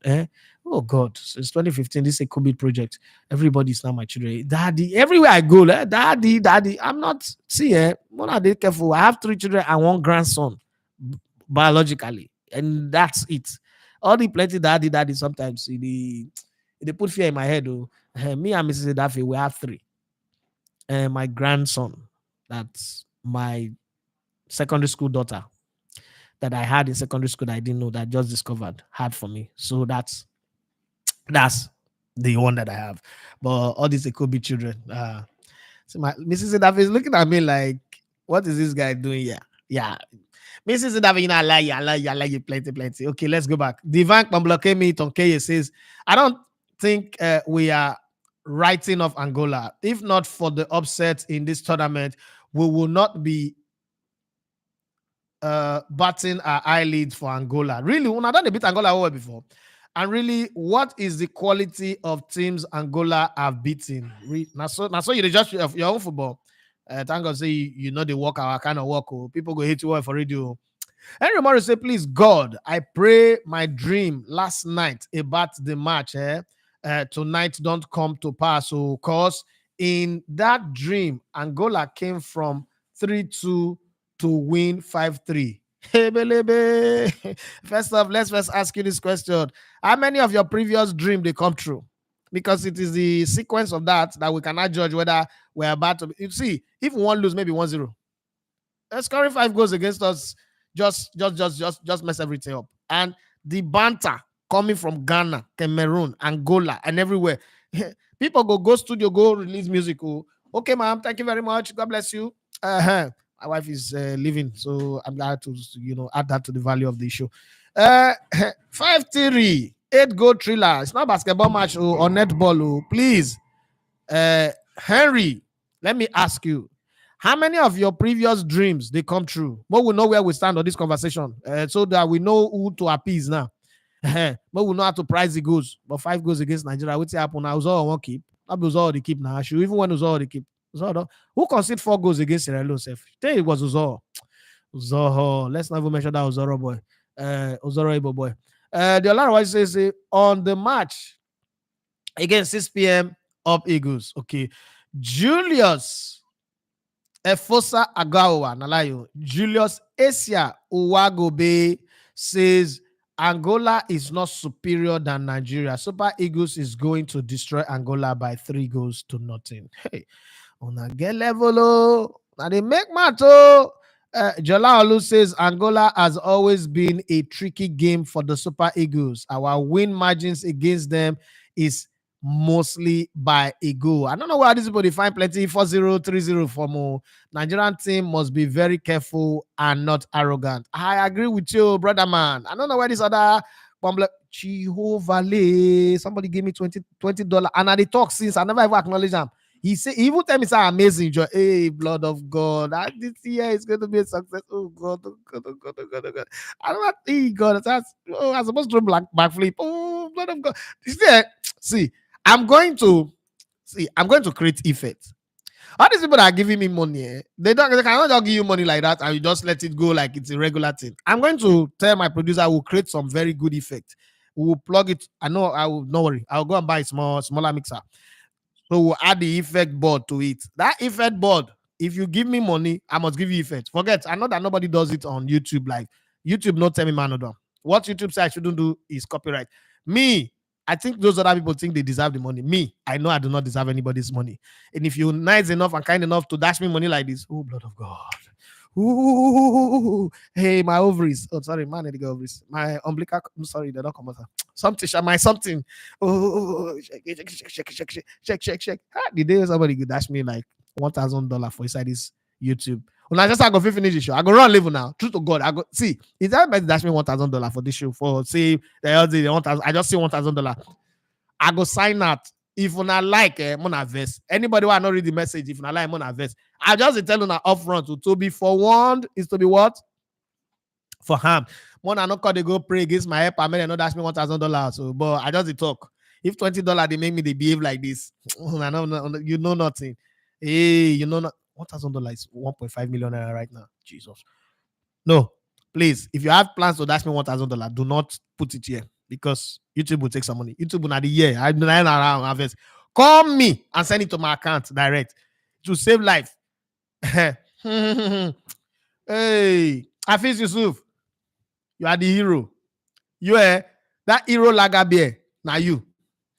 Oh God, since 2015, this is a COVID project. Everybody's now my children. Daddy, everywhere I go, daddy. I'm not, when I did careful. I have 3 children and 1 grandson biologically, and that's it. All the plenty daddy sometimes they put fear in my head. Me and Mrs. Daffy, we have 3. My grandson, that's my secondary school daughter that I had in secondary school that I didn't know, that I just discovered, had for me. So that's the one that I have. But all these could be children. So my Mrs. Daffy is looking at me like, what is this guy doing here? Yeah. Mrs. Daffy, I like you plenty. Okay, let's go back. Divine Pamblokemi Tonkeye says, I don't think we are writing off Angola. If not for the upset in this tournament, we will not be batting our eyelids for Angola. Really, when I done a bit Angola over before, and really, what is the quality of teams Angola have beaten? Now so you just your own football. Thank God, say you know the work our kind of work. People go hate you for radio. Henry Morris say, please God, I pray my dream last night about the match tonight don't come to pass. So, cause in that dream, Angola came from 3-2 to win 5-3. Hey, belebe. First off, let's first ask you this question. How many of your previous dreams they come true? Because it is the sequence of that we cannot judge whether we're about to. You see, if one lose, maybe 1-0. Scoring 5 goals against us just mess everything up. And the banter coming from Ghana, Cameroon, Angola, and everywhere. People go studio, go release music. Okay, ma'am, thank you very much. God bless you. My wife is leaving, so I'm glad to add that to the value of the show. 5-3, 8-goal thriller. It's not basketball match or netball. Please, Henry, let me ask you. How many of your previous dreams they come true? But we know where we stand on this conversation, so that we know who to appease now. But we know how to price the goals. But 5 goals against Nigeria, what's happen now? Uzoro won't keep. That was all they keep now. Even when Uzoro they keep. Uzoro, who conceded 4 goals against Sierra Leone? It was Uzoro. Let's not even mention that Uzoro boy. Uzoro Ibo boy. The other one says on the match against 6 p.m. up Eagles. Okay, Julius Efosa Agawa Nalayo. Julius Asia Uwagobe says Angola is not superior than Nigeria. Super Eagles is going to destroy Angola by 3-0. Hey, on a get level, now they make matter. Jola Olu says Angola has always been a tricky game for the Super Eagles. Our win margins against them is mostly by a goal. I don't know why these people find plenty 4-0, 3-0 for more. Nigerian team must be very careful and not arrogant. I agree with you, brother man. I don't know where this other Chihovale, somebody gave me $20 and I talk since I never ever acknowledge them. He even tell me something amazing. Hey, blood of God, this year is going to be a success. Oh God, oh God, oh God, oh God, oh God. I don't know. Hey, God, I'm supposed to do backflip. Oh, blood of God. See, I'm going to create effect. All these people that are giving me money, they cannot just give you money like that and you just let it go like it's a regular thing. I'm going to tell my producer I will create some very good effect. We will plug it. Don't worry. I'll go and buy a smaller mixer. So we'll add the effect board to it. That effect board, if you give me money, I must give you effect. Forget, I know that nobody does it on YouTube. Like YouTube, not tell me man or what YouTube says I shouldn't do is copyright. Me, I think those other people think they deserve the money. Me, I know I do not deserve anybody's money. And if you're nice enough and kind enough to dash me money like this, oh, blood of God. Ooh, hey, my ovaries. Oh, sorry, man, the ovaries. My umbilical. I'm sorry, they don't come out. Something, my something. Oh, shake. The day somebody could dash me like $1,000 for inside this YouTube. When I just I go finish the show, I go run live now. True to God, I go see. Is that better dash me $1,000 for this show for say the 1,000? I just see $1,000. I go sign out. If una like Mona Vest, anybody who I not read the message, if una like Mona Vest, I just tell una upfront to be forewarned is to be what? For harm. Mona not call they go pray against my help. I mean, know that's me $1,000. So, but I just talk. If $20 they make me they behave like this, you know nothing. Hey, you know not $1,000 is 1.5 million naira right now. Jesus. No, please. If you have plans to dash me $1,000, do not put it here because YouTube will take some money. YouTube will not the year. I'm not around harvest. Call me and send it to my account direct to save life. Hey, Hafiz Yusuf, you are the hero. You that hero lager beer. Now you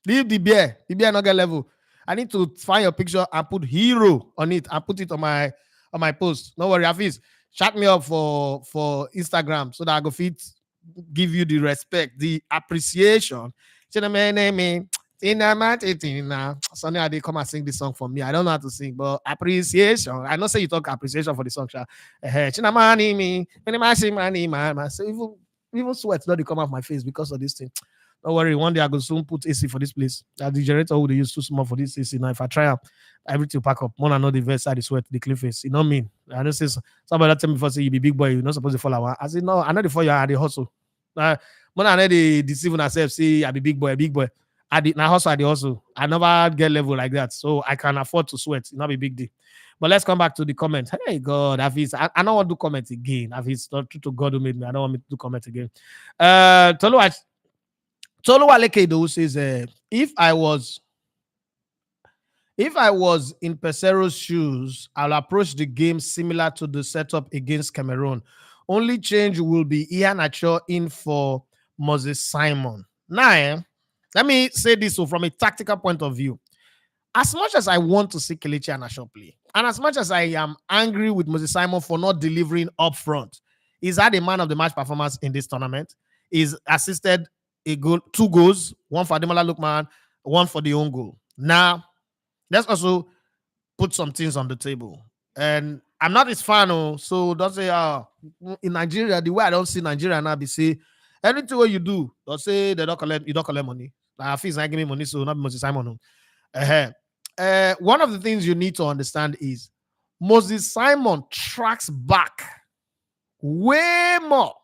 leave the beer. The beer not get level. I need to find your picture and put hero on it and put it on my post. No worry, Hafiz. Chat me up for Instagram so that I go fit give you the respect, the appreciation. Sunday I did come and sing this song for me. I don't know how to sing, but appreciation. I know say you talk appreciation for the song. So even sweat not come off my face because of this thing. Don't worry, one day I go soon put AC for this place. That the generator would use too small for this AC. Now, if I try everything will pack up. One know the verse side, the sweat, the clean face. You know what I mean? I know say somebody that tell me before say you be big boy, you're not supposed to follow. I said, no, I know the for you are the hustle. When I know the deceive myself, say I be big boy. I did now hustle, I never get level like that. So I can afford to sweat. It's not a big deal. But let's come back to the comment. Hey God, Hafiz, I don't want to do comment again. Hafiz, not true to God who made me. I don't want me to do comment again. Toluwale Kedo says, if I was in Pesero's shoes, I'll approach the game similar to the setup against Cameroon. Only change will be Ian Acho in for Moses Simon. Now, let me say this from a tactical point of view. As much as I want to see Kelechi Iheanacho play, and as much as I am angry with Moses Simon for not delivering up front, he's had a man of the match performance in this tournament. He's assisted a goal, 2 goals, one for Ademola Lookman, one for the own goal. Now, let's also put some things on the table. And I'm not his fan, so don't say, in Nigeria, the way I don't see Nigeria now, be say, anything what you do, don't say you don't collect money. Like, Hafiz not give me money, so not Moses Simon. One of the things you need to understand is Moses Simon tracks back way more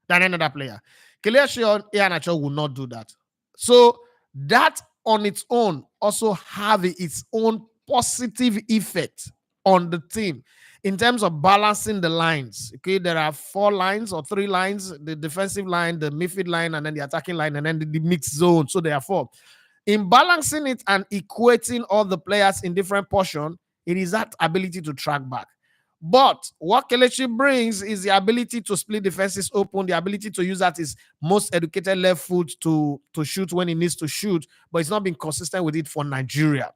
than another player. Kelechi Iheanacho will not do that. So that on its own also have its own positive effect on the team in terms of balancing the lines. Okay, there are 4 lines or 3 lines: the defensive line, the midfield line, and then the attacking line, and then the mixed zone. So there are 4. In balancing it and equating all the players in different portions, it is that ability to track back. But what Kelechi brings is the ability to split defenses open, the ability to use that his most educated left foot to shoot when he needs to shoot, but he's not been consistent with it for Nigeria.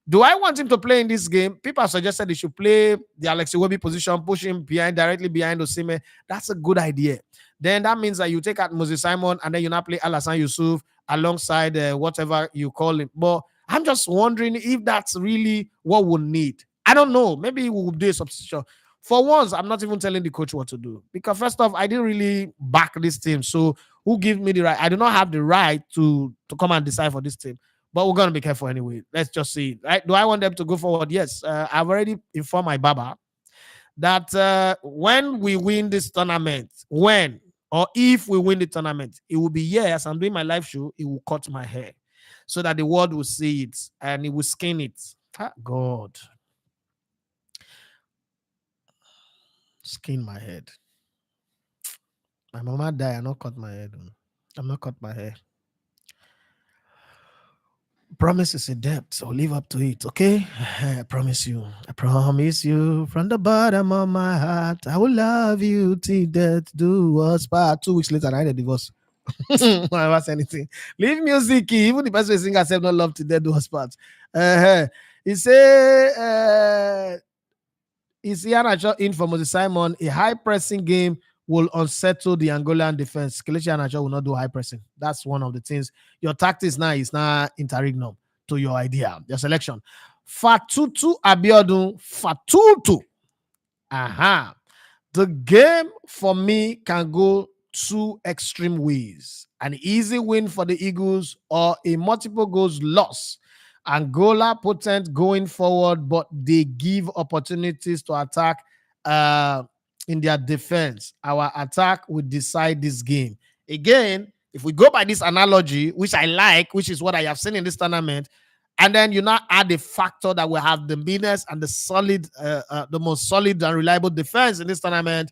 Do I want him to play in this game? People have suggested he should play the Alex Iwobi position, push him directly behind Osimhen. That's a good idea. Then that means that you take out Moses Simon and then you now play Alassane Yusuf alongside whatever you call him. But I'm just wondering if that's really what we need. I don't know. Maybe we'll do a substitution. For once, I'm not even telling the coach what to do. Because first off, I didn't really back this team. So who gives me the right? I do not have the right to come and decide for this team. But we're going to be careful anyway. Let's just see. Right? Do I want them to go forward? Yes. I've already informed my Baba that when we win this tournament, when or if we win the tournament, it will be here as I'm doing my live show, it will cut my hair so that the world will see it and it will skin it. God. Skin my head. My mama died. I not cut my head. I'm not cut my hair. Promise is a debt, so live up to it, okay? I promise you. I promise you from the bottom of my heart, I will love you till death do us part. 2 weeks later, I had a divorce. I never say anything. Leave music, even the person singer said not love till death do us part. He say Is Iheanacho in for Moses Simon? A high pressing game will unsettle the Angolan defense. Kelechi Iheanacho will not do high pressing. That's one of the things. Your tactics now is now interregnum to your idea, your selection. Fatutu Abiodun. Fatutu. Aha. The game for me can go two extreme ways: an easy win for the Eagles or a multiple goals loss. Angola potent going forward, but they give opportunities to attack in their defense. Our attack will decide this game. Again, if we go by this analogy, which I like, which is what I have seen in this tournament, and then you now add the factor that we have the meanest and the solid, the most solid and reliable defense in this tournament.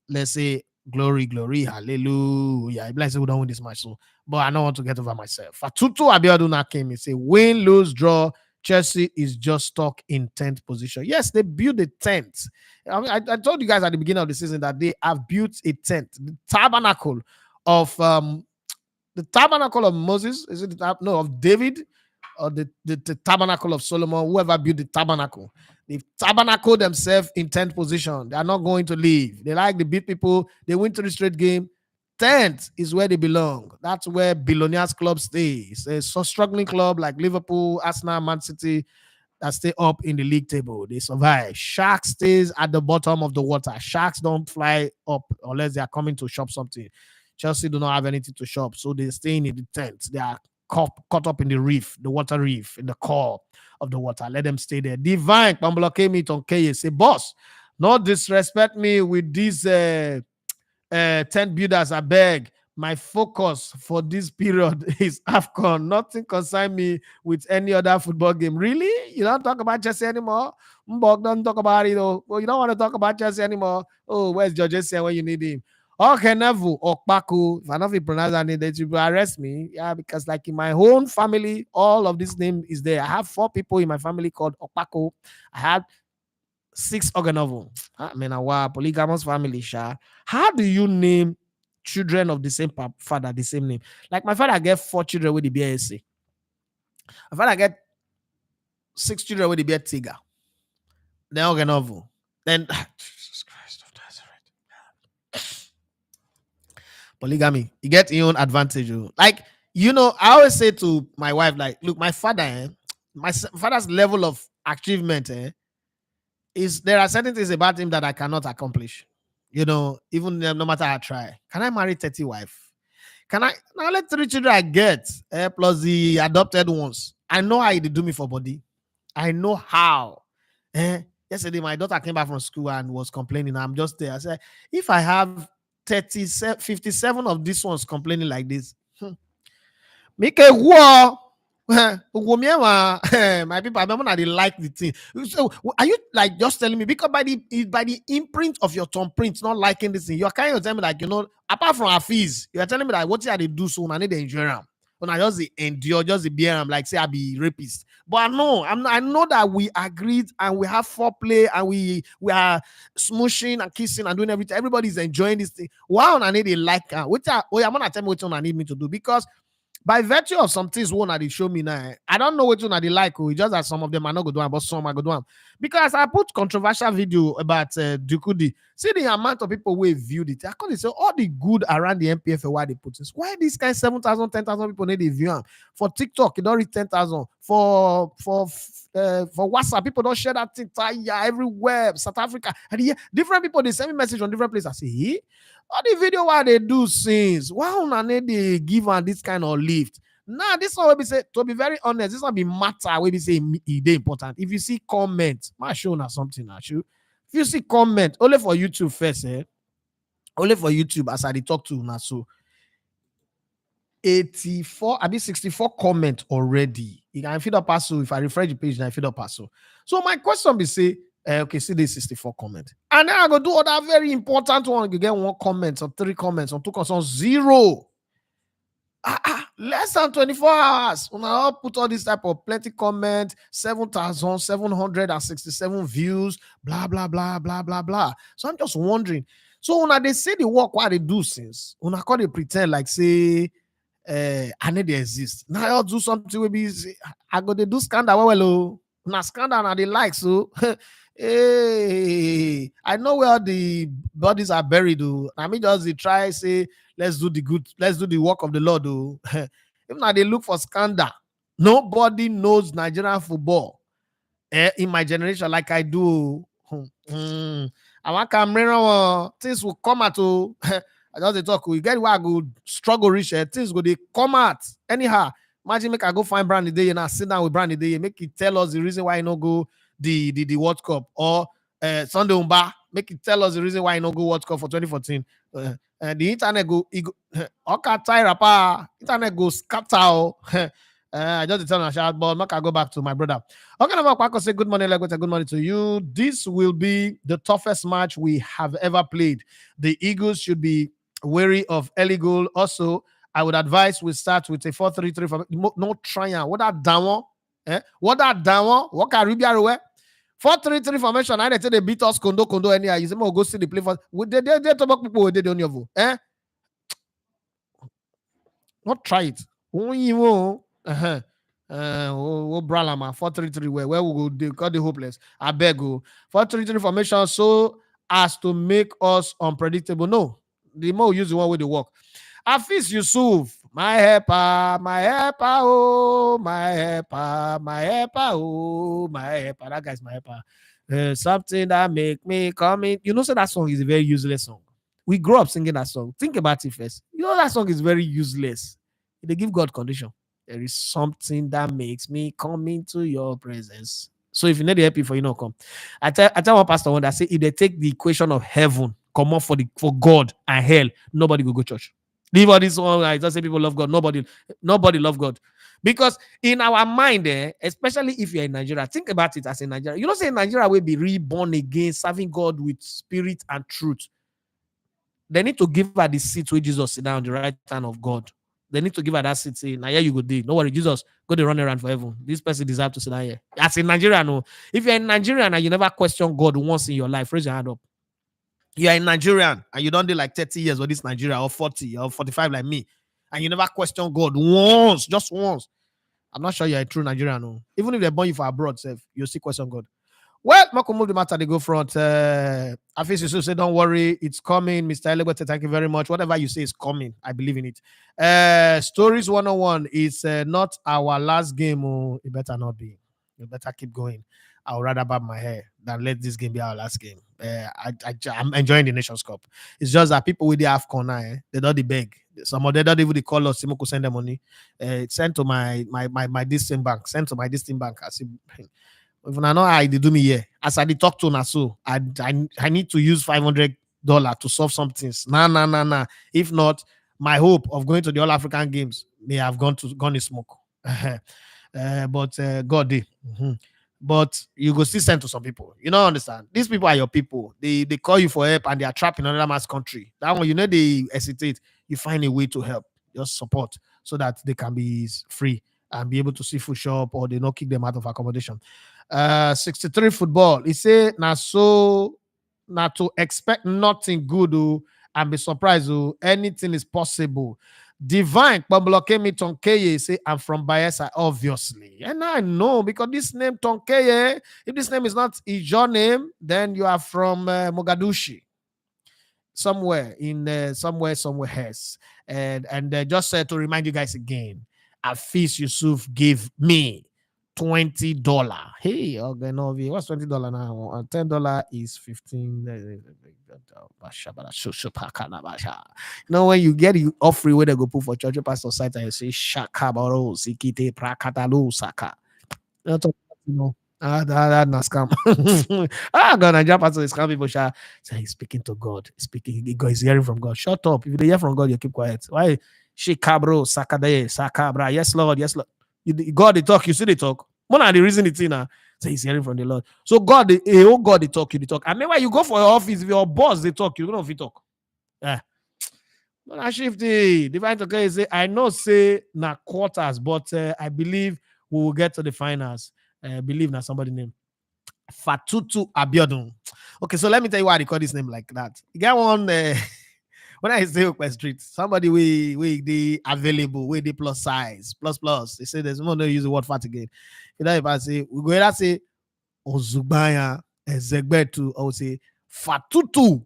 Let's say glory, glory, hallelujah. If I say we don't win this match, so but I don't want to get over myself. Fatutu Abiodun came and say win, lose, draw. Chelsea is just stuck in 10th position. Yes, they built a tent. I told you guys at the beginning of the season that they have built a tent, the tabernacle of Moses. Is it of David? Or the tabernacle of Solomon, whoever built the tabernacle. The tabernacle themselves in 10th position. They are not going to leave. They like the beat people. They win 3 straight game. 10th is where they belong. That's where billionaires club stays. It's a struggling club like Liverpool, Arsenal, Man City that stay up in the league table. They survive. Sharks stays at the bottom of the water. Sharks don't fly up unless they are coming to shop something. Chelsea do not have anything to shop, so they stay in the 10th. They are caught up in the reef, the water reef, in the core of the water. Let them stay there. Divine Pambola came it on K. Say, boss, not disrespect me with these 10 builders. I beg. My focus for this period is AFCON. Nothing concern me with any other football game. Really? You don't talk about Chelsea anymore? Mbok don't talk about it. Well, you don't want to talk about Chelsea anymore. Oh, where's George Essien when you need him? Okay, Nevu or Paku. If I don't pronounce that name, they will arrest me. Yeah, because like in my own family, all of this name is there. I have 4 people in my family called Okpako. I have 6 Oganovu. I mean, our polygamous family, Sha. How do you name children of the same father, the same name? Like my father get 4 children with the BSC. My father get 6 children with the bear Tiga. Then Oganovu. Then Jesus Christ of Nazareth. Polygamy, you get your own advantage. Like, I always say to my wife, like, look, my father, my father's level of achievement is there are certain things about him that I cannot accomplish. Even no matter how I try. Can I marry 30 wife? Can I now let 3 children I get plus the adopted ones? I know how they do me for body. I know how. Yesterday, my daughter came back from school and was complaining. I'm just there. I said, if I have 57 of these ones complaining like this, make a war. My people, I remember they like the thing. So, are you like just telling me because by the imprint of your thumbprint, not liking this thing, you're kind of telling me like apart from our fees, you're telling me like what are they do so I need to enjoy them. When I just endure, just the beer, I'm like say I be rapist. But I know that we agreed and we have foreplay and we are smooshing and kissing and doing everything. Everybody's enjoying this thing. Wow, I need a like. I'm gonna tell me what I need me to do because by virtue of some things one they show me now, I don't know which one they like. It's just that some of them are not going to do, but some are going to do. Because I put controversial video about Dukudi. See the amount of people who viewed it. I can't say all the good around the MPF why they put this. Why this guy 7,000, 10,000 people need to view him? For TikTok, it don't reach 10,000. For WhatsApp, people don't share that thing everywhere. South Africa, and different people they send me message on different places. I say, hey, all the video why they do things. Why they give on this kind of lift? Now, this one will be say, to be very honest, this one be matter. We be say it important. If you see comment, my show or something, actually. If you see comment, only for YouTube first, only for YouTube as I talk to now. So 84, I mean 64 comment already. You can feed up pass. So if I refresh the page, I feed up pass. So my question be say, okay, see this 64 comment. And then I go do other very important one. You get 1 comment or 3 comments or 2 comments on 0. Less than 24 hours. When I put all this type of plenty comment, 7,767 views, blah, blah, blah, blah, blah, blah. So I'm just wondering. So when they say the work, what they do since, when I call they pretend like say, I need to exist. Now I'll do something will be I go to do scandal well. Now scandal and they like so Hey, I know where the bodies are buried. Oh. I mean, just they try say, let's do the good, let's do the work of the Lord. Oh. If now they look for scandal, nobody knows Nigerian football in my generation like I do. I want Cameroon things will come out. Oh. I just dey talk. We get where I go struggle rich. Things go they come out anyhow. Imagine make I go find Brandy Day and I sit down with Brandy Day, make it tell us the reason why I no go the World Cup, or Sunday Umba, make it tell us the reason why I no go World Cup for 2014. The internet go, okay, internet go scatter. I just tell my shout, but make I go back to my brother. Okay, now I say good morning, Legote. Good morning to you. This will be the toughest match we have ever played. The Eagles should be wary of early goal. Also, I would advise we start with a 4-3-3 from no triangle. What that down? What that down? What can Ribia away? 4-3-3 formation. I tell they beat us Kondo anyhow. You say, go see the play for. They talk people they don't know. Not try it. Bralama 4-3-3 where we go they got the hopeless. I beg you. 4-3-3 formation so as to make us unpredictable. No, the more we use the one way they work. Afis Yusuf, my helper, oh, my helper, oh, my helper. That guy's my helper. Something that make me come in. You know, so that song is a very useless song. We grew up singing that song. Think about it first. You know that song is very useless. They give God condition. There is something that makes me come into your presence. So if you need the help for you not come. I tell one pastor one that say if they take the equation of heaven, come on for God and hell, nobody will go church. Leave all this one. I just say people love God. Nobody love God. Because in our mind, especially if you're in Nigeria, think about it as a Nigeria. You don't say Nigeria will be reborn again, serving God with spirit and truth. They need to give her the seat where Jesus sit down on the right hand of God. They need to give her that seat. Say, now here you go, there. No worry, Jesus, go to run around for heaven. This person deserves to sit down here. As in Nigeria, no. If you're in Nigeria and you never question God once in your life, raise your hand up. You're in Nigerian and you don't do like 30 years with this Nigeria, or 40 or 45 like me, and you never question God once, just once. I'm not sure you're a true Nigerian. No. Even if they born you for abroad, you'll still question God. Well, Marco move the matter, they go front. Afis Yusuf say, don't worry, it's coming. Mr. Elegbete, thank you very much. Whatever you say is coming. I believe in it. Stories 101 is not our last game. Oh, it better not be. You better keep going. I would rather bob my hair than let this game be our last game. I'm enjoying the Nations Cup. It's just that people with the AFCON, they don't beg. Some of them don't even call us. Simoko send them money. Send to my distant bank. Send to my distant bank. I see. If I know how they do me here, as I did talk to Naso, I need to use $500 to solve some things. Nah. If not, my hope of going to the All African Games may have gone in smoke. But God did. But you go still send to some people. You don't understand. These people are your people. They call you for help and they are trapped in another man's country. That one, they hesitate. You find a way to help, just support, so that they can be free and be able to see food shop, or they not kick them out of accommodation. 63 football. He say now to expect nothing good and be surprised. Anything is possible. Divine Pabloke Tonkeye say I'm from Bayelsa, obviously. And I know, because this name Tonkeye, if this name is not your name, then you are from Mogadishu. Somewhere in somewhere else. And just to remind you guys again, Afis Yusuf gave me $20. Hey, okay, no, what's $20 now? $10 is 15. You know, when you get you off free, where they go put for church pastor site and you say Shakabaro Sikite Prakatalu Saka. You know, that na scam. God, Nigerian pastor is scam people. So he's speaking to God. He's hearing from God. Shut up. If you hear from God, you keep quiet. Why? Shikabro Sakadaye Sakabra. Yes, Lord. Yes, Lord. God, they talk. You see, they talk. One of the reason it's in now. So he's hearing from the Lord. So God, God, they talk. You they talk. I mean, when you go for your office, if your boss they talk, you don't know if you talk. Yeah. But I shift the divine to say, I know say na quarters, but I believe we will get to the finals. I believe now somebody named Fatutu Abiodun. Okay, so let me tell you why I call this name like that. You get one when I say Okwe Street, somebody we the available, we the plus size, plus. They say there's no use the word fat again. You know, if I say we go ahead and say Ozubaya Zegbetu, I would say Fatutu.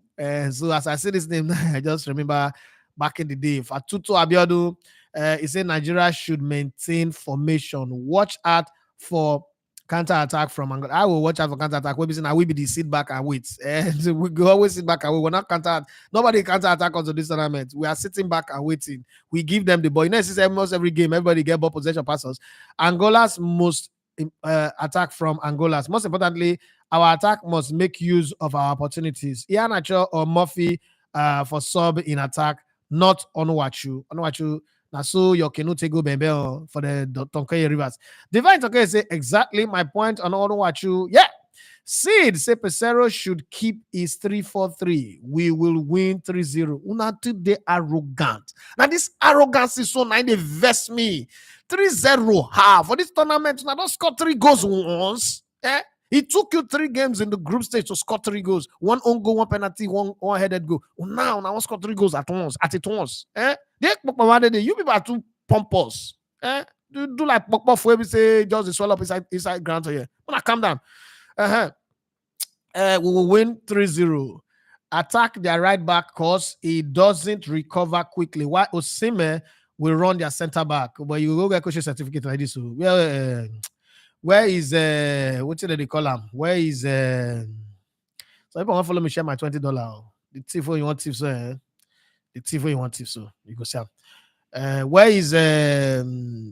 So as I say this name, I just remember back in the day, Fatutu Abiodun. He said Nigeria should maintain formation. Watch out for counter attack from Angola. I will watch out for counter attack. We be the sit back and wait. And we go always sit back and wait. We're not counter. Nobody counter attack onto this tournament. We are sitting back and waiting. We give them the ball. You know, it's almost every game. Everybody get ball possession passes. Angola's most attack from Angola's. Most importantly, our attack must make use of our opportunities. Iheanacho or Murphy for sub in attack, not Onuachu. Onuachu, now so your Kenute go bembe for the Tonkoye Rivers. Divine Tonkoye say exactly my point on Onuachu. Yeah. Sid say Pesero should keep his 3-4-3. We will win 3-0. Una today arrogant. Now this arrogance is so nice. They vest me. 3-0 half for this tournament. Now don't score 3 goals once. Eh? It took you 3 games in the group stage to score 3 goals. 1 own goal, 1 penalty, 1 headed goal. Now I want to score 3 goals at once. Eh? You people are too pompous. Eh? Do like Pokpok where we say just swell up inside ground here. Wanna calm down. We will win 3-0. Attack their right back because he doesn't recover quickly. Why Osimhen will run their center back, but you go get coaching certificate like this. So, where is what did they call him? Where is so if you want to follow me, share my $20. The thief you want tips, the thief you want tips, so you go see him. Where is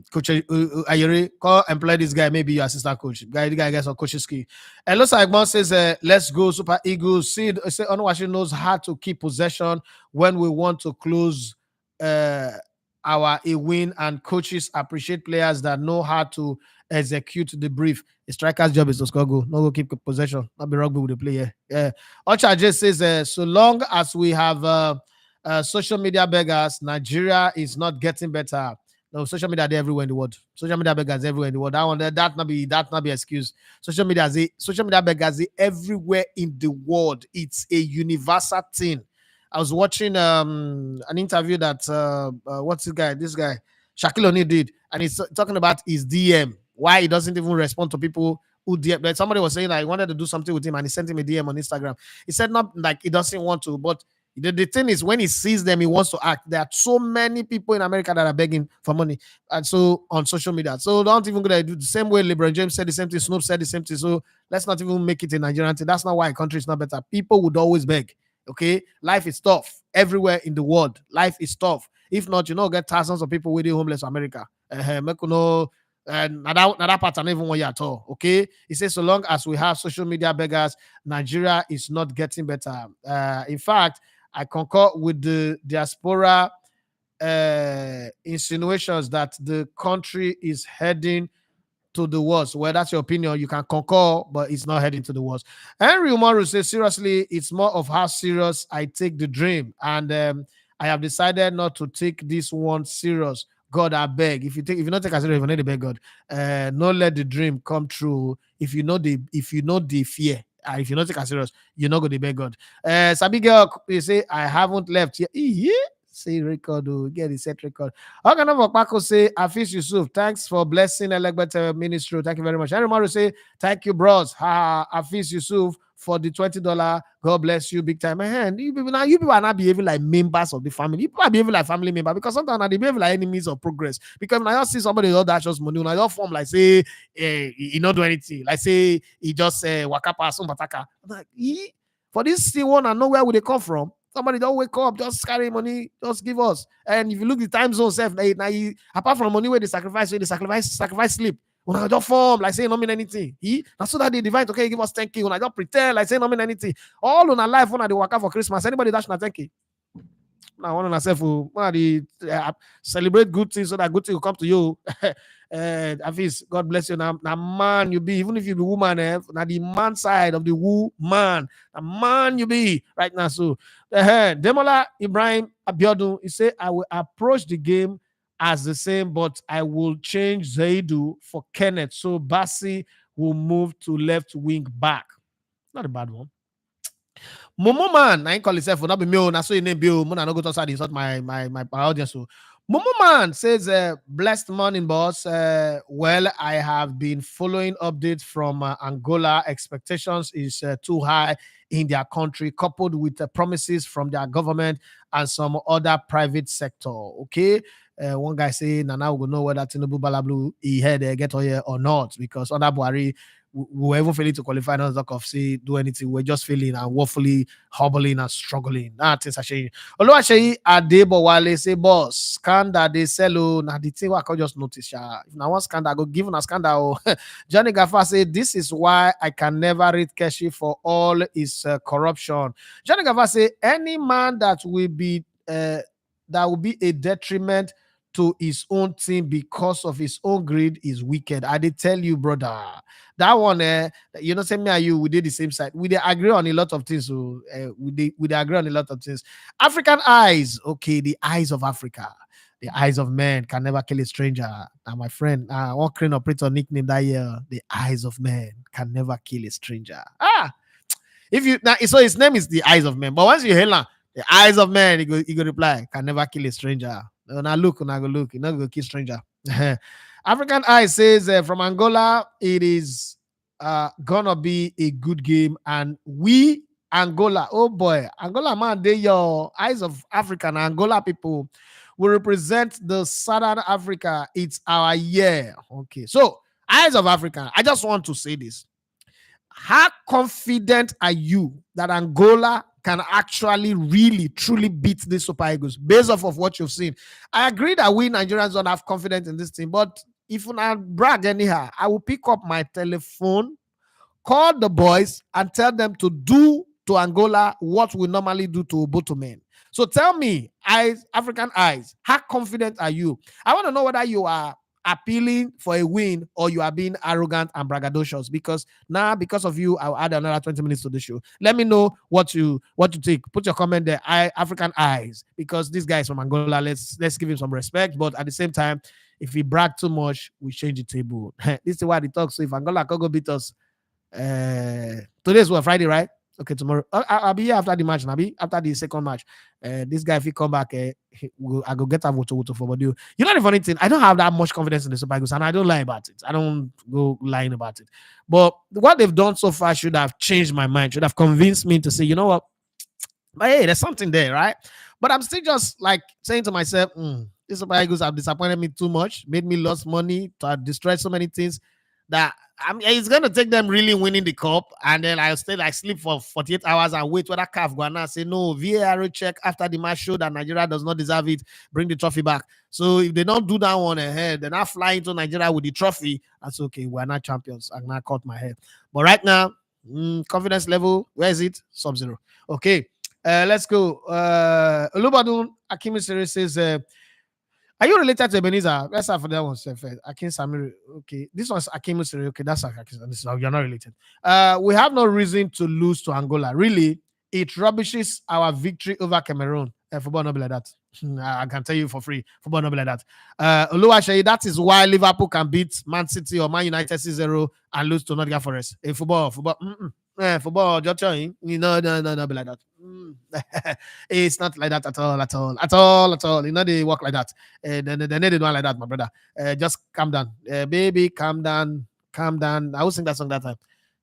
Coach Ayere? Call employ this guy, maybe your assistant coach. The guy gets on coach's ski. And Los Agmon says, let's go, Super Eagles. Say Onuachu knows how to keep possession when we want to close our win, and coaches appreciate players that know how to execute the brief. A striker's job is to score goal, not go keep possession, not be rugby with the player. Ocha just says, so long as we have social media beggars, Nigeria is not getting better. No, social media they're everywhere in the world. Social media beggars everywhere in the world. That not be excuse. Social media beggars everywhere in the world. It's a universal thing. I was watching an interview that what's this guy Shaquille O'Neal did, and he's talking about his DM. Why he doesn't even respond to people who DM. Like somebody was saying that he wanted to do something with him, and he sent him a DM on Instagram. He said not like he doesn't want to, but the thing is, when he sees them, he wants to act. There are so many people in America that are begging for money, and so on social media. So don't even go there. Do the same way LeBron James said the same thing, Snoop said the same thing. So let's not even make it a Nigerian thing. That's not why a country is not better. People would always beg. Okay, life is tough everywhere in the world. Life is tough. If not, get thousands of people waiting homeless in America. And that part I don't even want you at all. Okay, he says so long as we have social media beggars, Nigeria is not getting better. In fact, I concur with the diaspora insinuations that the country is heading to the worst. Well, that's your opinion. You can concur, but it's not heading to the worst. Henry Umaru says, seriously, it's more of how serious I take the dream. And I have decided not to take this one serious. God, I beg. If you not take it serious, you need to beg God. Not let the dream come true. If you know the fear. If you're not taking serious, you're not going to beg God. Sabi girl, you say, I haven't left yet. Yeah. Say record, get the set record. Oganova Paco say, Afis Yusuf, thanks for blessing Elegbert ministry. Thank you very much. Henry Maru say, thank you, bros. Afis Yusuf for the $20. God bless you, big time. Man, you people are not behaving like members of the family. You people are behaving like family members because sometimes they behave like enemies of progress. Because when I just see somebody that just money, when I just form like say, he not do anything. Like say he just waka pass on bataka. I'm like, for this thing one and know where would they come from? Somebody don't wake up, just carry money, just give us. And if you look the time zone self, now apart from money where they sacrifice sleep. When I just form like saying not mean anything. That's so that they divide, okay, give us 10K. When I just pretend like saying not mean anything. All on our life when they work out for Christmas. Anybody dash na 10K. Now one on ourselves celebrate good things so that good things will come to you. Afis, God bless you. Now man you be, even if you be woman, now the man side of the woman, the man you be right now. So Ademola Ibrahim Abiodun, he say I will approach the game as the same, but I will change Zaidu for Kenneth. So Bassi will move to left wing back. Not a bad one. Momo man, I ain't call himself for not be me. I saw your name Bill. I not go to outside insult my audience. So Momoman says, blessed morning, boss. Well, I have been following updates from Angola. Expectations is too high in their country, coupled with promises from their government and some other private sector. Okay. One guy say, Nana will know whether Tinubu Balablu he had get here or not, because under Buhari, we were even failing to qualify, not talk of say do anything. We're just failing and woefully hobbling and struggling. That is actually Oluwaseyi Adebowale say, boss, scandal they sell. Oh, now the thing I can just notice. If now one scandal, go give a scandal. Johnny Gaffa say, this is why I can never read Keshi for all his corruption. Johnny Gaffa say, any man that will be a detriment to his own team because of his own greed is wicked. I did tell you, brother. That one, you know, say me and you, we did the same side. We did agree on a lot of things. So we did agree on a lot of things. African eyes, okay, the eyes of Africa. The eyes of men can never kill a stranger. And my friend, one crane operator nickname that year, the eyes of men can never kill a stranger. If you now, so his name is the eyes of men. But once you hear the eyes of men, he go reply, can never kill a stranger. Now look, now go look, you not go kill stranger. African Eye says from Angola, it is gonna be a good game, and we Angola, oh boy, Angola man, they your eyes of Africa and Angola people will represent the Southern Africa. It's our year. Okay, so eyes of Africa. I just want to say this. How confident are you that Angola can actually really truly beat the Super Eagles based off of what you've seen? I agree that we Nigerians don't have confidence in this team, but if you not brag anyhow, I will pick up my telephone, call the boys, and tell them to do to Angola what we normally do to Ubuntu men. So tell me, African eyes, how confident are you? I want to know whether you are appealing for a win or you are being arrogant and braggadocious, because now because of you I'll add another 20 minutes to the show. Let me know what you think. Put your comment there. African eyes, because this guy is from Angola. Let's give him some respect, but at the same time, if he brag too much, we change the table. This is why they talk. So if Angola can go beat us, today's what, Friday, right? Okay, tomorrow I'll be here after the match. I'll be after the second match. This guy, if he come back, I go get a voto for you. You know the funny thing, I don't have that much confidence in the Super Eagles, and I don't lie about it. I don't go lying about it. But what they've done so far should have changed my mind. Should have convinced me to say, you know what? But hey, there's something there, right? But I'm still just like saying to myself, these Super Eagles have disappointed me too much, made me lose money, to have destroyed so many things that it's gonna take them really winning the cup, and then I'll stay like sleep for 48 hours and wait whether CAF go and say no, VAR check after the match showed that Nigeria does not deserve it, bring the trophy back. So if they don't do that one ahead, they're not flying to Nigeria with the trophy. That's okay, we're not champions. I'm not caught my head. But right now, confidence level, where is it? Sub-zero. Okay. Let's go. Olubadun Akimisere says, are you related to Ebenezer? Let's have for that one first. Akin Samir. Okay. This one's Akin Musiri. Okay, that's you're not related. We have no reason to lose to Angola. Really, it rubbishes our victory over Cameroon. Football not be like that. I can tell you for free. Football not be like that. Oluwaseyi, that is why Liverpool can beat Man City or Man United 6-0 and lose to Nottingham Forest. In football. Football, just no, be like that. It's not like that at all. You know, they work like that. They don't like that, my brother. Just calm down. Baby, calm down. I will sing that song that time.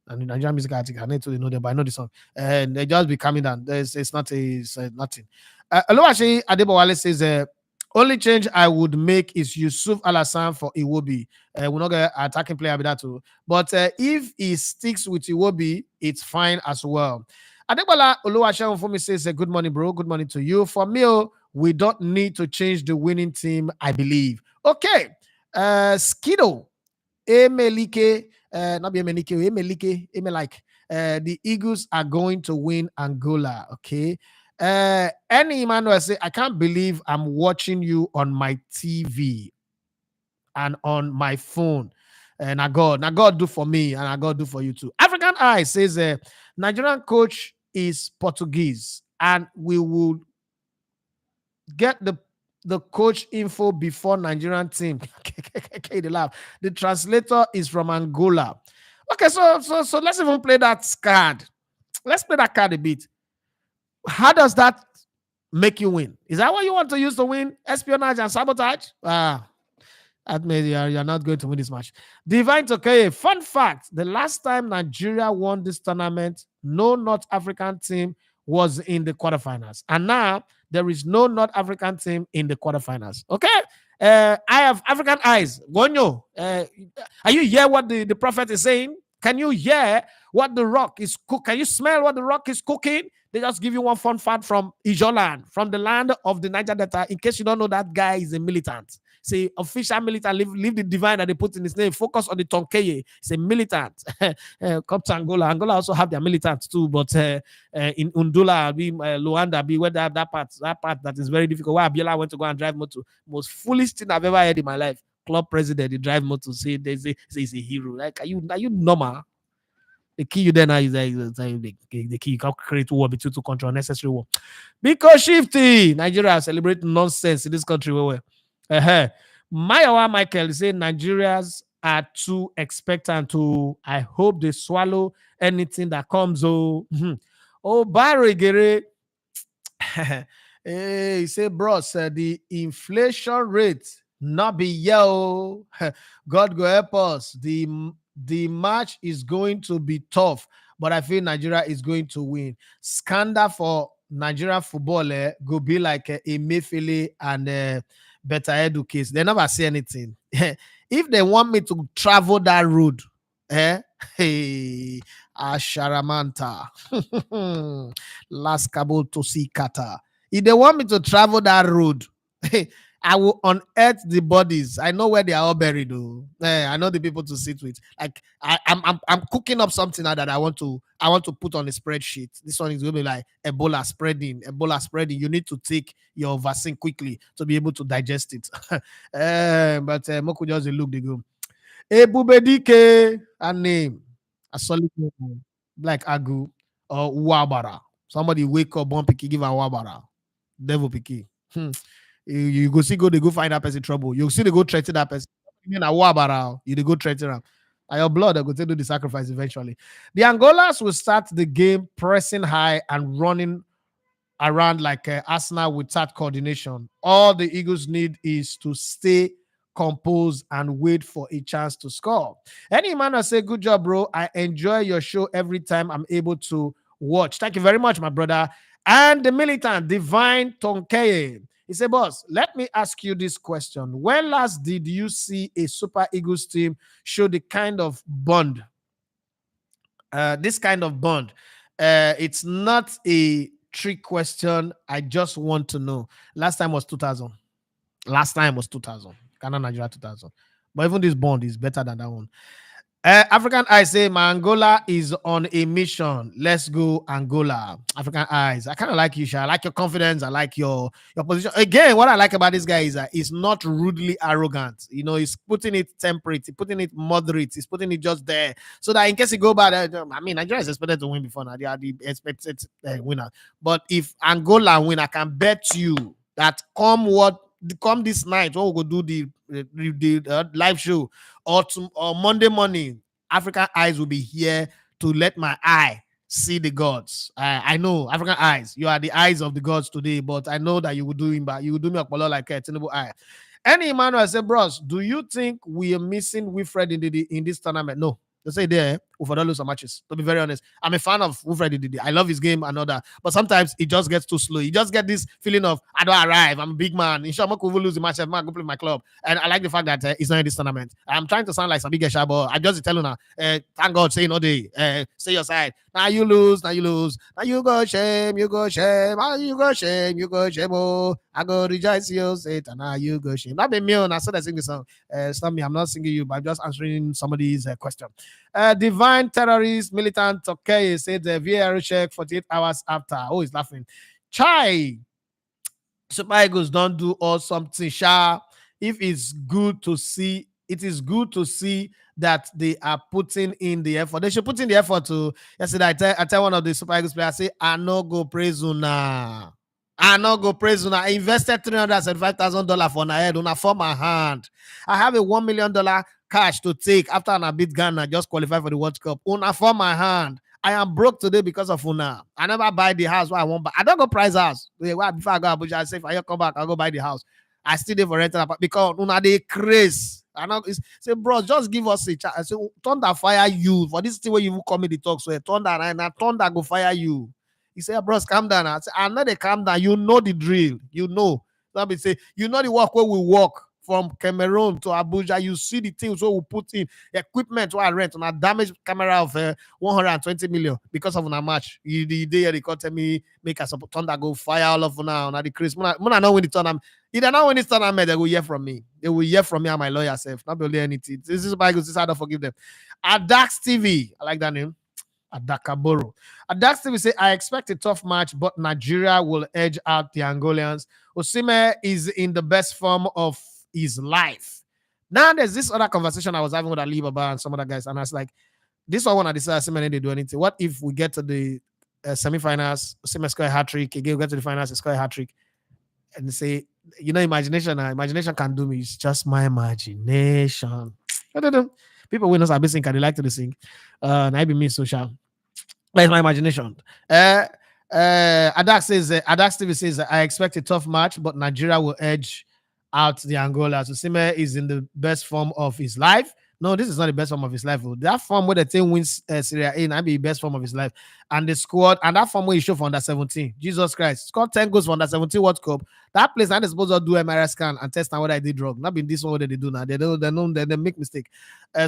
And in Nigerian music, I need to know them, but I know the song. And they just be calming down. It's nothing. Oluwaseyi Adebowale says, only change I would make is Yusuf Alassane for Iwobi. We're not going to attacking player with that too. But if he sticks with Iwobi, it's fine as well. Ademola Oluwaseyi for me says, good morning, bro. Good morning to you. For me, we don't need to change the winning team, I believe. Okay. Skido. Emelike. Not be Emelike. Emelike. Emelike. The Eagles are going to win Angola. Okay. Any Emmanuel say, I can't believe I'm watching you on my TV and on my phone. And God do for me, and I God do for you too. African Eye says, Nigerian coach is Portuguese, and we will get the coach info before Nigerian team. Okay, they laugh. The translator is from Angola. Okay, so let's even play that card. Let's play that card a bit. How does that make you win. Is that what you want to use to win? Espionage and sabotage? That means you're not going to win this match. Divine Tokeye, fun fact, the last time Nigeria won this tournament, no North African team was in the quarterfinals. And now there is no North African team in the quarterfinals. Okay? I have African eyes. Gonyo, are you hear what the prophet is saying? Can you hear what the rock is cooking? Can you smell what the rock is cooking? They just give you one fun fact from Ijoland, from the land of the Niger Delta. In case you don't know, that guy is a militant. Say official militant, leave the divine that they put in his name. Focus on the Tonkeye. It's a militant. Come to Angola. Angola also have their militants too, but in Undula, Luanda, where that part that is very difficult. Where Abiola went to go and drive motor. Most foolish thing I've ever heard in my life. Club president, he drive motor. Say he's a hero. Like, are you normal? The key you then is the key. You can create war between two countries, unnecessary war. Because shifty Nigeria celebrate nonsense in this country. Mayawa Michael say Nigerians are too expectant to. I hope they swallow anything that comes. Oh, Barry Gere. Hey, he say, bros, the inflation rate not be yo. God go help us. The match is going to be tough, but I feel Nigeria is going to win. Scandal for Nigeria football go be like Emefiele and Better Edu case. They never say anything. If they want me to travel that road, hey, Asharamanta, Last Cabo to see Kata. If they want me to travel that road, I will unearth the bodies. I know where they are all buried. Though. I know the people to sit with. Like I'm cooking up something now that I want to put on a spreadsheet. This one is going to be like Ebola spreading. You need to take your vaccine quickly to be able to digest it. But Moku just look the go. Ebubedike, a name, a solid name, like Agu or Wabara. Somebody wake up, one piki, give a Wabara. Devil piki. You go see, they go find that person trouble. You see, they go threaten that person. You go threaten them. And your blood, they go to do the sacrifice eventually. The Angolas will start the game pressing high and running around like Arsenal without coordination. All the Eagles need is to stay composed and wait for a chance to score. Any man will say, good job, bro. I enjoy your show every time I'm able to watch. Thank you very much, my brother. And the militant, Divine Tonkeye. He said, boss, let me ask you this question. When last did you see a Super Eagles team show the kind of bond? This kind of bond. It's not a trick question. I just want to know. Last time was 2000. Ghana, Nigeria 2000. But even this bond is better than that one. African Eyes say, my Angola is on a mission. Let's go, Angola. African Eyes. I kind of like you, Sha. I like your confidence. I like your position. Again, what I like about this guy is that he's not rudely arrogant. You know, he's putting it temperate. He's putting it moderate. He's putting it just there. So that in case he go bad, I mean, Nigeria is expected to win before now. They are the expected winner. But if Angola win, I can bet you that come this night, when we go do the live show or Monday morning, African Eyes will be here to let my eye see the gods. I know, African Eyes, you are the eyes of the gods today, but I know that you will do him, but you will do me a color like a Tinubu eye. Any Emmanuel said, bros, do you think we are missing Wilfred in this tournament? No. They say there, for lose some matches. To be very honest, I'm a fan of Wilfred Ndidi. I love his game and all that, but sometimes it just gets too slow. You just get this feeling of I don't arrive. I'm a big man. Inshallah, will lose the match. I'm go play my club, and I like the fact that it's not in this tournament. I'm trying to sound like some big shabo. I just tell you now. Thank God, say no day. Say your side. Now you lose. Now you go shame. You go shame. You go shame. You go shame. Oh, I go rejoice you. Say it. Now you go shame. Not be me. I said I sing this song. Stop me. I'm not singing you, but I'm just answering somebody's question. Divine terrorist militant okay said the VAR check 48 hours after. Oh, he's laughing. Chai Super Eagles don't do all something sharp. If it's good to see, it is good to see that they are putting in the effort. They should put in the effort to. Yesterday, I tell one of the Super Eagles players, I say, I no go praise una. I invested $375,000 for my head una for my hand. I have a $1 million cash to take after I beat Ghana, just qualify for the World Cup. Una for my hand. I am broke today because of Una. I never buy the house where I want, but I don't go price house. Before I go Abuja, I say, if I come back, I'll go buy the house. I still there for rental apartment because Una they craze. I know say, bro, just give us a chance. I say, thunder fire you for this thing where you come in the talk. So thunder and thunder go fire you. He said, bros, calm down. I say, I know they calm down. You know the drill. You know. Let me say, you know the work where we walk from Cameroon to Abuja. You see the things where we put in equipment where I rent on a damaged camera of 120 million because of a match. The day they call me make us thunder go fire all of now on the Chris. Muna know when the tournament. Either now when it's tournament, they will hear from me. They will hear from me and my lawyer self. Not only anything. This is why I don't forgive them. Adax TV. I like that name. Adakaboro. Adax TV say, I expect a tough match, but Nigeria will edge out the Angolians. Osimhen is in the best form of his life. Now there's this other conversation I was having with Ali Baba and some other guys, and I was like, this one when I decide Osimhen they do anything. What if we get to the semi-finals, Osimhen score a hat-trick, again we get to the finals, he score a hat-trick, and they say, imagination can do me. It's just my imagination. I don't know. People will not be sing, they like to sing. And I be me social. That's my imagination. Adax TV says, I expect a tough match, but Nigeria will edge out the Angola. So Osimhen is in the best form of his life. No, this is not the best form of his life. That form where the team wins Serie A, and be the best form of his life. And the squad, and that form where he showed for under 17. Jesus Christ. Scored 10 goals for under 17 World Cup. That place, I'm supposed to do MRI scan and test what I did wrong. Not been this one what they do now. They make mistake.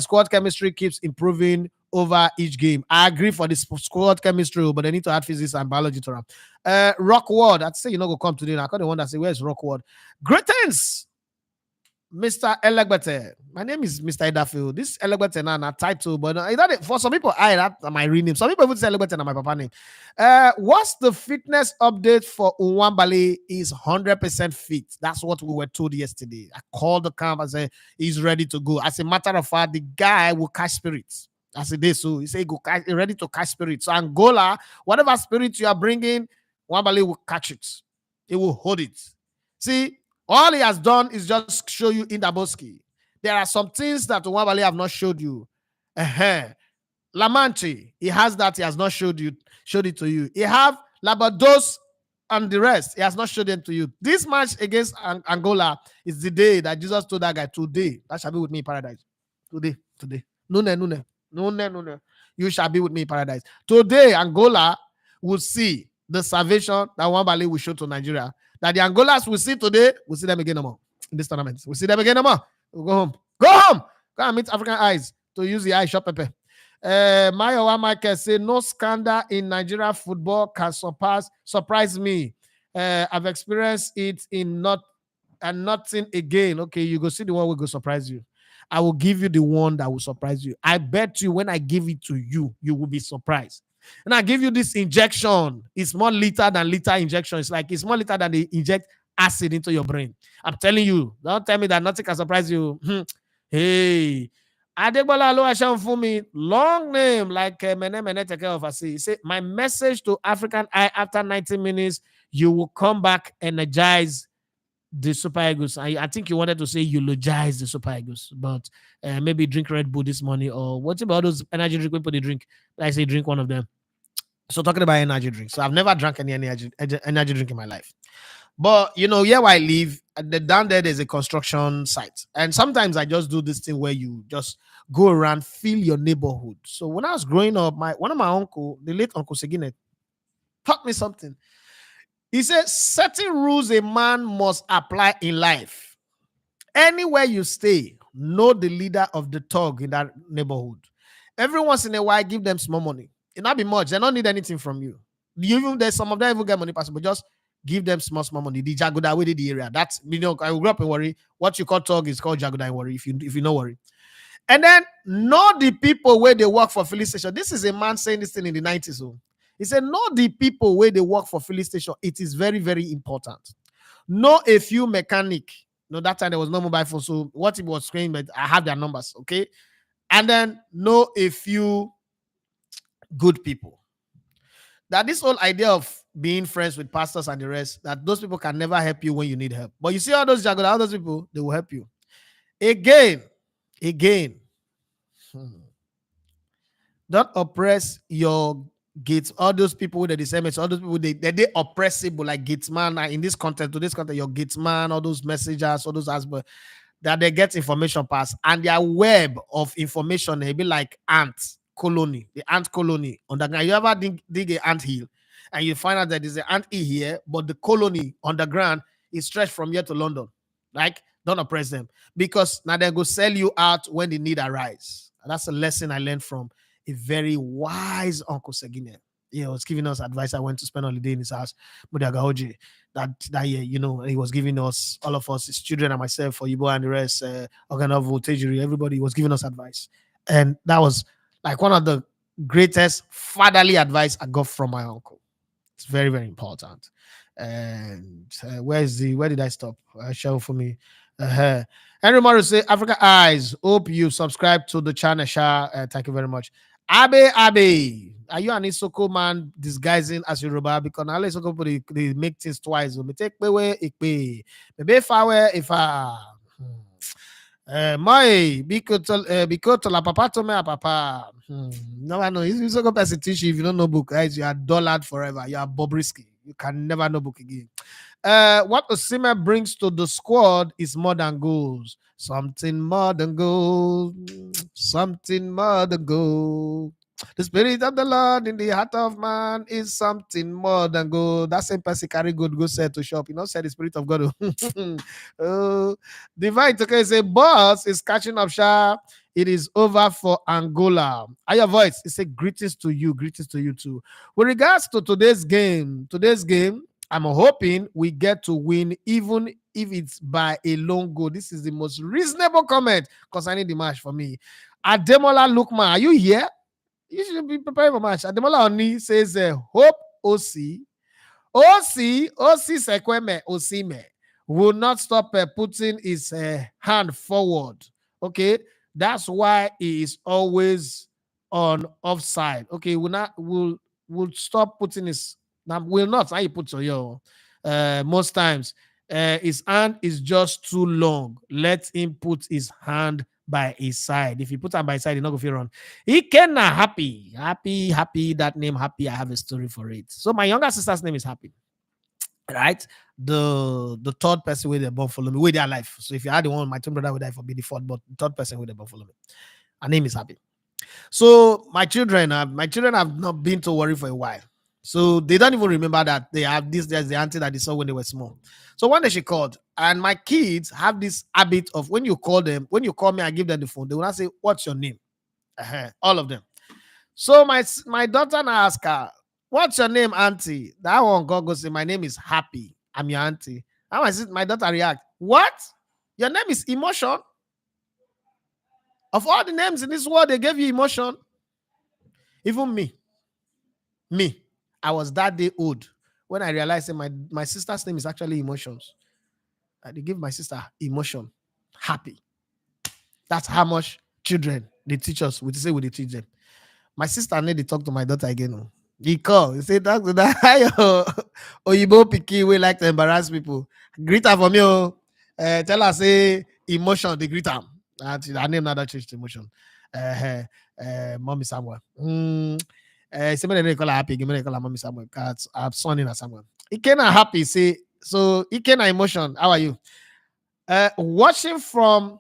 Squad chemistry keeps improving over each game. I agree for this squad chemistry, but they need to add physics and biology to them. Rockward, I'd say you're not going to come today. I can't wonder, say, where's Rockward? Greetings, Mr. Elegbete. My name is Mr. Edafield. This Elegbete now title, but for some people, that's my real name. Some people even say Elegbete my papa name. What's the fitness update for Nwabali? Is 100% fit. That's what we were told yesterday. I called the camp and said he's ready to go. As a matter of fact, the guy will catch spirits. As a day, so he said he's ready to catch spirits. So Angola, whatever spirit you are bringing, Nwabali will catch it. He will hold it. See, all he has done is just show you in Daboski. There are some things that Nwabali have not showed you. Lamanche, he has that, he has not showed it to you. He have Labados and the rest, he has not showed them to you. This match against Angola is the day that Jesus told that guy, today, that shall be with me in paradise. Today. Nune. You shall be with me in paradise. Today, Angola will see the salvation that Nwabali will show to Nigeria. That the Angolas will see today, we'll see them again no more in this tournament. We'll see them again no more. We'll go home. Go and meet African eyes to use the eye shop pepper. Mayowa Michael say no scandal in Nigeria football can surprise me. I've experienced it in nothing again. Okay, you go see the one will go surprise you. I will give you the one that will surprise you. I bet you when I give it to you, you will be surprised. And I give you this injection. It's more lethal than lethal injection. It's more lethal than they inject acid into your brain. I'm telling you. Don't tell me that nothing can surprise you. Hey. Ademola Lookman for me. Long name like Mene take care of us. He said, my message to African Eye after 90 minutes, you will come back energize the Super Eagles. I think you wanted to say eulogize the Super Eagles, but maybe drink Red Bull this morning, or what about those energy drink people they drink? Like I say, drink one of them. So talking about energy drinks. So I've never drank any energy drink in my life. But here where I live, down there's a construction site. And sometimes I just do this thing where you just go around, feel your neighborhood. So when I was growing up, one of my uncle, the late Uncle Segine, taught me something. He said, certain rules a man must apply in life. Anywhere you stay, know the leader of the thug in that neighborhood. Every once in a while, give them small money. It not be much. They don't need anything from you. There's some of them even get money, but just give them small money. The Jagoda within the area. That's I grew up in Warri. What you call thug is called Jagoda in Warri. If you know Warri. And then know the people where they work for filling station. This is a man saying this thing in the 90s. So he said, know the people where they work for filling station. It is very, very important. Know a few mechanic. That time there was no mobile phone. So what he was saying, but I have their numbers, okay? And then know a few good people. That this whole idea of being friends with pastors and the rest, that those people can never help you when you need help. But you see all those Jagoda, all those people, they will help you. Again. Don't oppress your gates. All those people with the discernment, all those people they oppressible like gatesman. In this content, to this content, your gatesman, all those messengers, all those husbands that they get information pass, and their web of information they be like ants colony, the ant colony underground. You ever dig a ant hill, and you find out that there's an ant hill here, but the colony underground is stretched from here to London. Like, don't oppress them, because now they go sell you out when the need arise. And that's a lesson I learned from a very wise Uncle Segine. He was giving us advice. I went to spend holiday in his house, Mudiagahoji, that year. He was giving us, all of us, his children and myself, for Ibo and the rest, Oganovo, Tejiri, everybody was giving us advice. And that was like one of the greatest fatherly advice I got from my uncle. It's very, very important. And where did I stop? Show for me. Henry Morris say, Africa Eyes, hope you subscribe to the channel. Thank you very much. Abe, are you an Isoko man disguising as Yoruba? Because now Isoko they make things twice. We take away ikpe. Maybe if I were if I my because to la papa to me a papa. No, I know. Isoko person teach you if you don't know book, guys. You are dullard forever. You are Bobrisky. You can never know book again. What Osimhen brings to the squad is more than goals. Something more than goals. Something more than goals. The spirit of the Lord in the heart of man is something more than gold. That same person carry good go said to shop. Said the spirit of God. Divine okay say boss is catching up sharp. It is over for Angola. Your voice. It say greetings to you too. With regards to today's game, I'm hoping we get to win, even if it's by a long goal. This is the most reasonable comment concerning the match for me. Ademola Lookman, are you here? You should be preparing for match. Ademola Oni says, hope OC Sekweme Osimhen will not stop putting his hand forward. Okay, that's why he is always on offside. Okay, will stop putting his will not. How you put so yo? Most times, his hand is just too long. Let him put his hand by his side. If he put hand by his side, he's not going to run. He can happy. That name happy. I have a story for it. So my younger sister's name is Happy. Right? The third person with the born follow me with their life. So if you had the one, my twin brother would die for be the fourth, but the third person with the born follow me. Her name is Happy. So my children have not been to worry for a while. So they don't even remember that they have this. There's the auntie that they saw when they were small. So one day she called, and my kids have this habit of when you call me, I give them the phone. They will not say, "What's your name?" All of them. So my daughter now ask her, "What's your name, auntie?" That one God goes say, "My name is Happy. I'm your auntie." How my daughter react? What? Your name is Emotion? Of all the names in this world, they gave you Emotion. Even me, I was that day old when I realized that my sister's name is actually Emotions. They give my sister Emotion, Happy. That's how much children they teach us. We say we they teach them. My sister need to talk to my daughter again. He call. He say, talk to that Oyibo Piki we like to embarrass people. Greet her for me. Tell her say Emotion. They greet her. Her name not that changed to Emotion. Mommy Samuel. Somebody they call her Happy. Give me call her Mommy Samuel. Cause I have son in her Samuel. He cannot happy. Say so. He cannot Emotion. How are you? Watching from.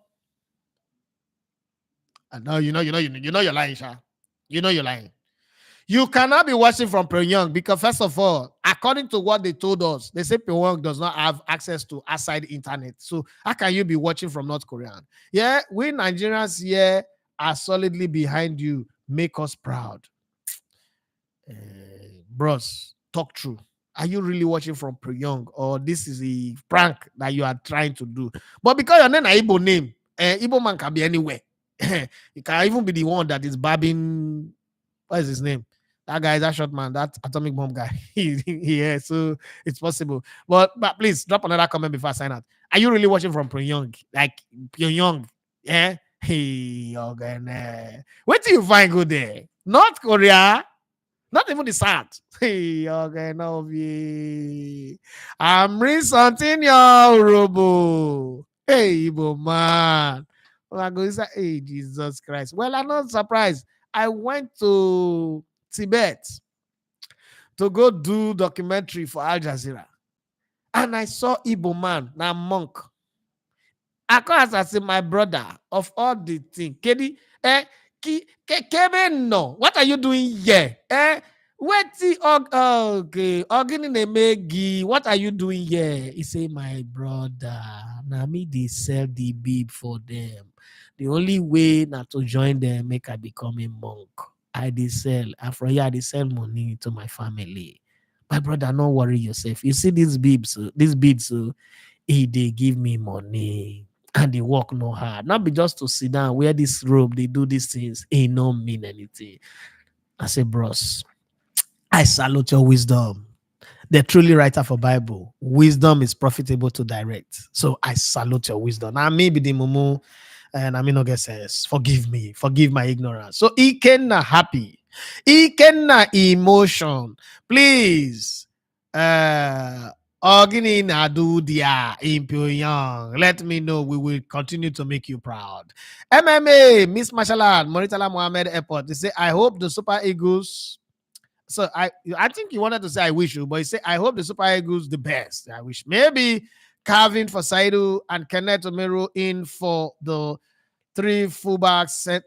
No, you're lying, Sha. You know you're lying. You cannot be watching from Pyongyang because, first of all, according to what they told us, they say Pyongyang does not have access to outside internet. So how can you be watching from North Korea? Yeah, we Nigerians here are solidly behind you. Make us proud. Bros, talk true. Are you really watching from Pyongyang, or this is a prank that you are trying to do? But because your name is Igbo name, Igbo man can be anywhere. It can even be the one that is babbing. What is his name? That guy is that short man, that atomic bomb guy. Yeah, so it's possible. But please drop another comment before I sign out. Are you really watching from Pyongyang? Like Pyongyang? Yeah. Hey, okay. Where do you find good there? North Korea? Not even the South. Hey, okay, no. I'm reading something, yo, Robo. Hey, Igbo man. I go say, hey, Jesus Christ. Well, I'm not surprised. I went to Tibet to go do documentary for Al Jazeera. And I saw Igbo man, now monk. I come as my brother of all the thing. Kedi, Kebe no. What are you doing here? Wait, okay, Ogini Nemegi, what are you doing here? He say, my brother, now me they sell the bib for them. The only way not to join them make I become a monk. I they sell. After here, they sell money to my family. My brother, don't worry yourself. You see these bibs, these beads, they give me money and they work no hard. Not be just to sit down, wear this robe, they do these things. It don't mean anything. I say, bros, I salute your wisdom. The truly writer for Bible. Wisdom is profitable to direct. So I salute your wisdom. Now maybe the mumu and I mean no guess says, forgive me, forgive my ignorance. So he can happy. He can emotion. Please. Ogini Nadu dia in Pyongyang. Let me know. We will continue to make you proud. MMA, Miss Mashallah, Moritala Mohammed Airport. They say, I hope the Super Eagles. So I think you wanted to say I wish you, but you say I hope the Super Eagles the best. I wish maybe Calvin for Saidu and Kenneth Omeru in for the three fullbacks,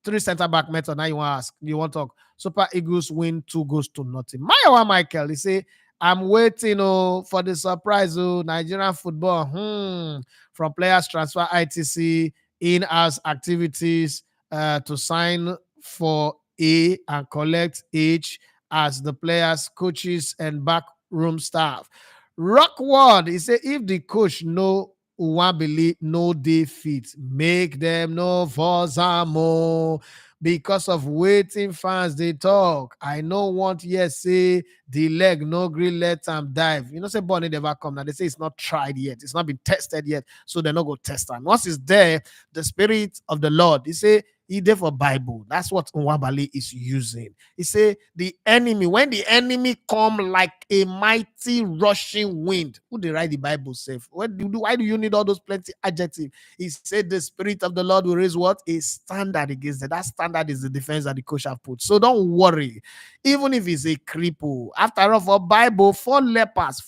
three center back method. Now you want to ask, you want to talk. Super Eagles win 2-0. Mayawa Michael, he say, I'm waiting for the surprise Nigerian football from players transfer ITC in-house activities to sign for A and collect H as the players, coaches, and backroom staff. Rockward, he say, if the coach no one believe no defeat, make them no Vozamo. Because of waiting fans, they talk. I no want yes say the leg no green let them dive. You know, say Bonnie never come. Now they say it's not tried yet, it's not been tested yet, so they're not go test them. Once it's there, the spirit of the Lord, he say he there for Bible. That's what Nwabali is using. He say the enemy, when the enemy come like a mighty rushing wind, who they write the Bible safe? Why do you need all those plenty adjectives? He said the spirit of the Lord will raise what? A standard against it. That standard is the defense that the coach have put. So don't worry. Even if he's a cripple. After all, for Bible, four lepers,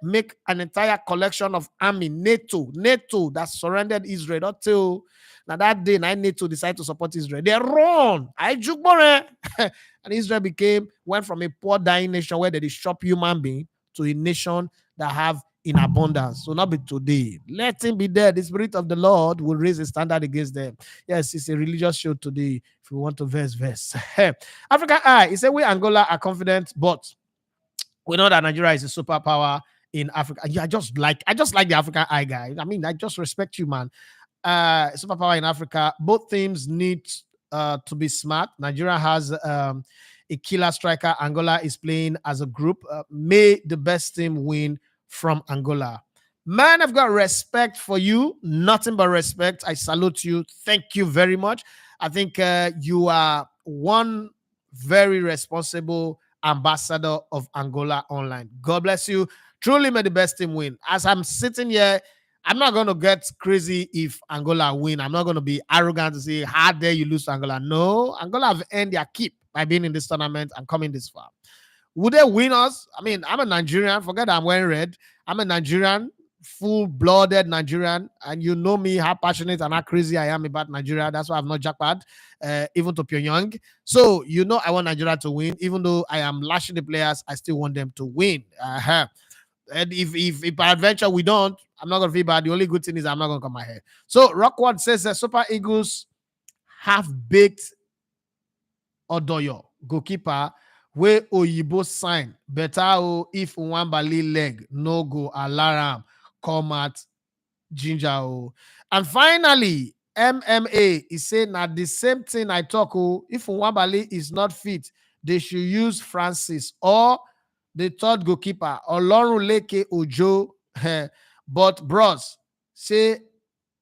make an entire collection of army, NATO that surrendered Israel until now that day, NATO decided to support Israel. They run. And Israel went from a poor dying nation where they shop human being to a nation that have in abundance. So not be today. Let him be there. The spirit of the Lord will raise a standard against them. Yes, it's a religious show today. If you want to verse. African Eye, he said we Angola are confident, but we know that Nigeria is a superpower in Africa. Yeah, I just like the African Eye guy. I mean, I just respect you, man. Superpower in Africa. Both teams need to be smart. Nigeria has a killer striker. Angola is playing as a group. May the best team win from Angola. Man, I've got respect for you. Nothing but respect. I salute you. Thank you very much. I think you are one very responsible ambassador of Angola Online. God bless you. Truly may the best team win. As I'm sitting here, I'm not going to get crazy if Angola win. I'm not going to be arrogant to say, how dare you lose to Angola? No, Angola have earned their keep by being in this tournament and coming this far. Would they win us? I mean, I'm a Nigerian. Forget that I'm wearing red. I'm a Nigerian, full-blooded Nigerian, and you know me, how passionate and how crazy I am about Nigeria. That's why I've not jackpot, even to Pyongyang. So, you know I want Nigeria to win. Even though I am lashing the players, I still want them to win. And if by adventure we don't, I'm not going to feel bad. The only good thing is I'm not going to come my head. So, Rockward says that Super Eagles have baked Odoyo, goalkeeper, where Oyibo sign better if Nwabali leg no go alarm come at ginger. And finally, MMA is saying that the same thing I talk. If Nwabali is not fit, they should use Francis or the third goalkeeper Olorunleke Ojo. But bros, say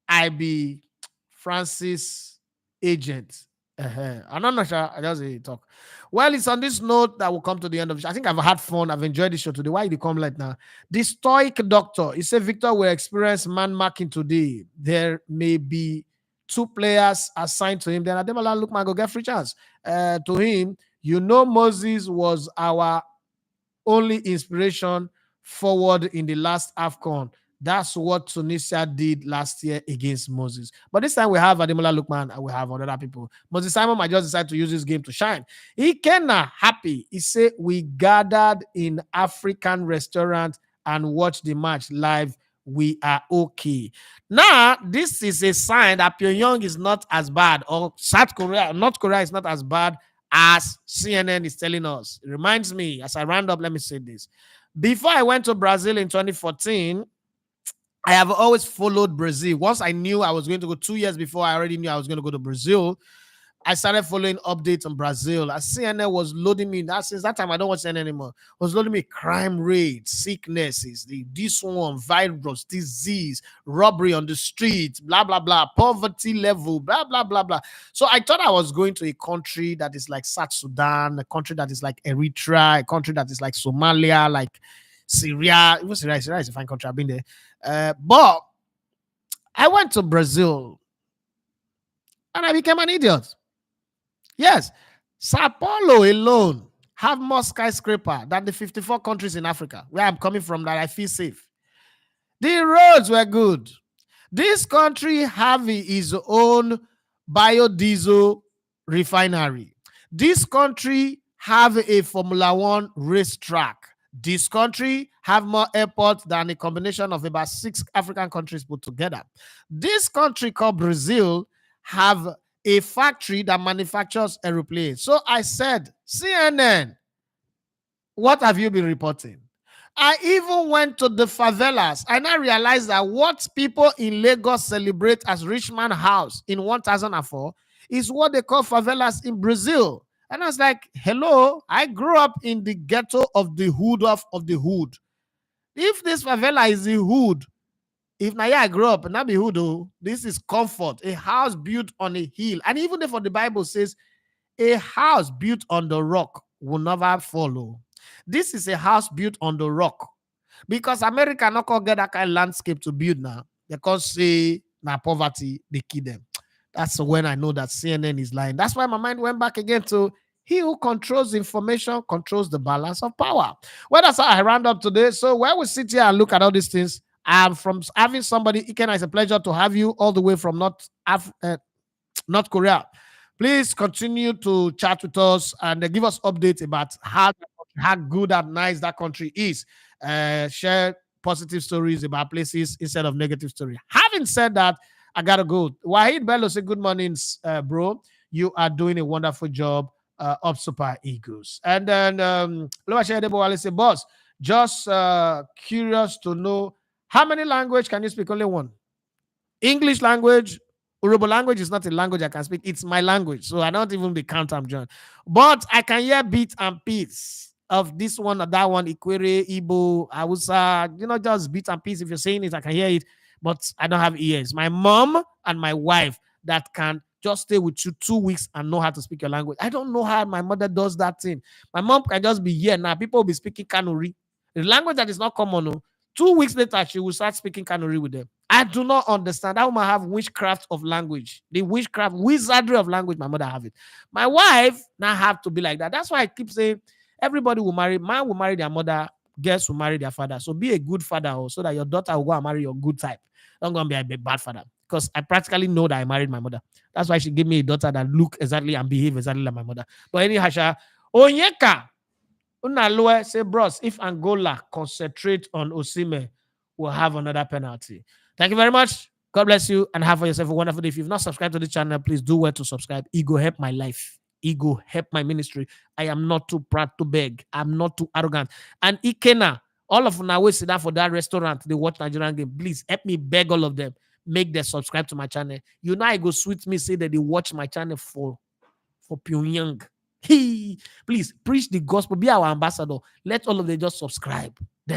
I be Francis agent. I'm not sure. I just talk. Well, it's on this note that will come to the end of the show. I think I've had fun. I've enjoyed the show today. Why did you come late now? The stoic doctor, he said Victor will experience man marking today. There may be 2 players assigned to him, then Ademola Lookman go get free chance. To him, Moses was our only inspiration forward in the last AFCON. That's what Tunisia did last year against Moses. But this time we have Ademola Lookman and we have other people. Moses Simon might just decide to use this game to shine. He cannot happy. He said we gathered in African restaurant and watched the match live. We are okay. Now, this is a sign that Pyongyang is not as bad, or North Korea is not as bad as CNN is telling us. It reminds me, as I round up, let me say this. Before I went to Brazil in 2014, I have always followed Brazil. Once I knew I was going to go 2 years before, I already knew I was going to go to Brazil. I started following updates on Brazil. As CNN was loading me, since that time I don't watch CNN anymore, was loading me crime rates, sicknesses, this one, virus, disease, robbery on the streets, blah, blah, blah, poverty level, blah, blah, blah, blah. So I thought I was going to a country that is like South Sudan, a country that is like Eritrea, a country that is like Somalia, like Syria. Even Syria is a fine country. I've been there. But I went to Brazil and I became an idiot. Yes, Sao Paulo alone have more skyscraper than the 54 countries in Africa where I'm coming from that I feel safe. The roads were good. This country have its own biodiesel refinery. This country have a Formula One racetrack. This country have more airports than a combination of about 6 African countries put together. This country called Brazil have a factory that manufactures aeroplanes. So I said, CNN, what have you been reporting? I even went to the favelas. I now realized that what people in Lagos celebrate as Rich Man House in 1004 is what they call favelas in Brazil. And I was like, hello, I grew up in the ghetto of the hood of the hood. If this favela is the hood, if now I grew up and not be hood, this is comfort, a house built on a hill. And even if the Bible says a house built on the rock will never follow. This is a house built on the rock. Because America not gonna get that kind of landscape to build now. Because say now poverty, they kill them. That's when I know that CNN is lying. That's why my mind went back again to he who controls information controls the balance of power. Well, that's how I round up today. So while we sit here and look at all these things, from having somebody, Ikena, it's a pleasure to have you all the way from North Korea. Please continue to chat with us and give us updates about how good and nice that country is. Share positive stories about places instead of negative stories. Having said that, I gotta go. Wahid Bello say good morning, bro. You are doing a wonderful job. Up Super Eagles. And then Lowa say, boss, just curious to know how many language can you speak? Only one. English language, Urobo language is not a language I can speak. It's my language. So I don't even be count I'm John. But I can hear bit and piece of this one or that one, Ikwere, Igbo, Hausa, just bit and piece. If you're saying it, I can hear it. But I don't have ears. My mom and my wife that can just stay with you 2 weeks and know how to speak your language. I don't know how my mother does that thing. My mom can just be here now. People will be speaking Kanuri. The language that is not common. 2 weeks later, she will start speaking Kanuri with them. I do not understand. That woman have witchcraft of language. The wizardry of language, my mother have it. My wife now have to be like that. That's why I keep saying everybody will marry. Man will marry their mother. Girls will marry their father. So be a good father so that your daughter will go and marry your good type. Don't go and be a bad father. Because I practically know that I married my mother. That's why she gave me a daughter that look exactly and behave exactly like my mother. But anyhow, Onyeka Unalue say, bros, if Angola concentrate on Osimhen, we'll have another penalty. Thank you very much. God bless you and have for yourself a wonderful day. If you've not subscribed to the channel, please do well to subscribe. It go help my life. It go help my ministry. I am not too proud to beg. I'm not too arrogant. And Ikena, all of them always sit down for that restaurant. They watch Nigerian game. Please help me beg all of them. Make them subscribe to my channel. I go sweet me say that they watch my channel for Pyongyang. Please preach the gospel. Be our ambassador. Let all of them just subscribe.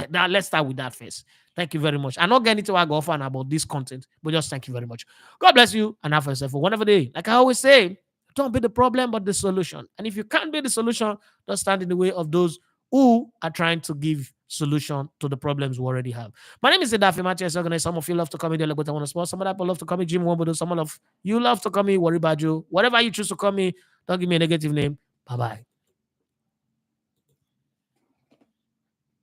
Now let's start with that first. Thank you very much. I'm not getting anything I go offer about this content, but just thank you very much. God bless you and have yourself a wonderful day. Like I always say, don't be the problem, but the solution. And if you can't be the solution, don't stand in the way of those who are trying to give solution to the problems we already have. My name is Idafi Matches. Some of you love to call me the Legota One Sports. Some of people love to call me Jim Wombodo. Some of you love to call me Waribaju. Whatever you choose to call me, don't give me a negative name. Bye bye.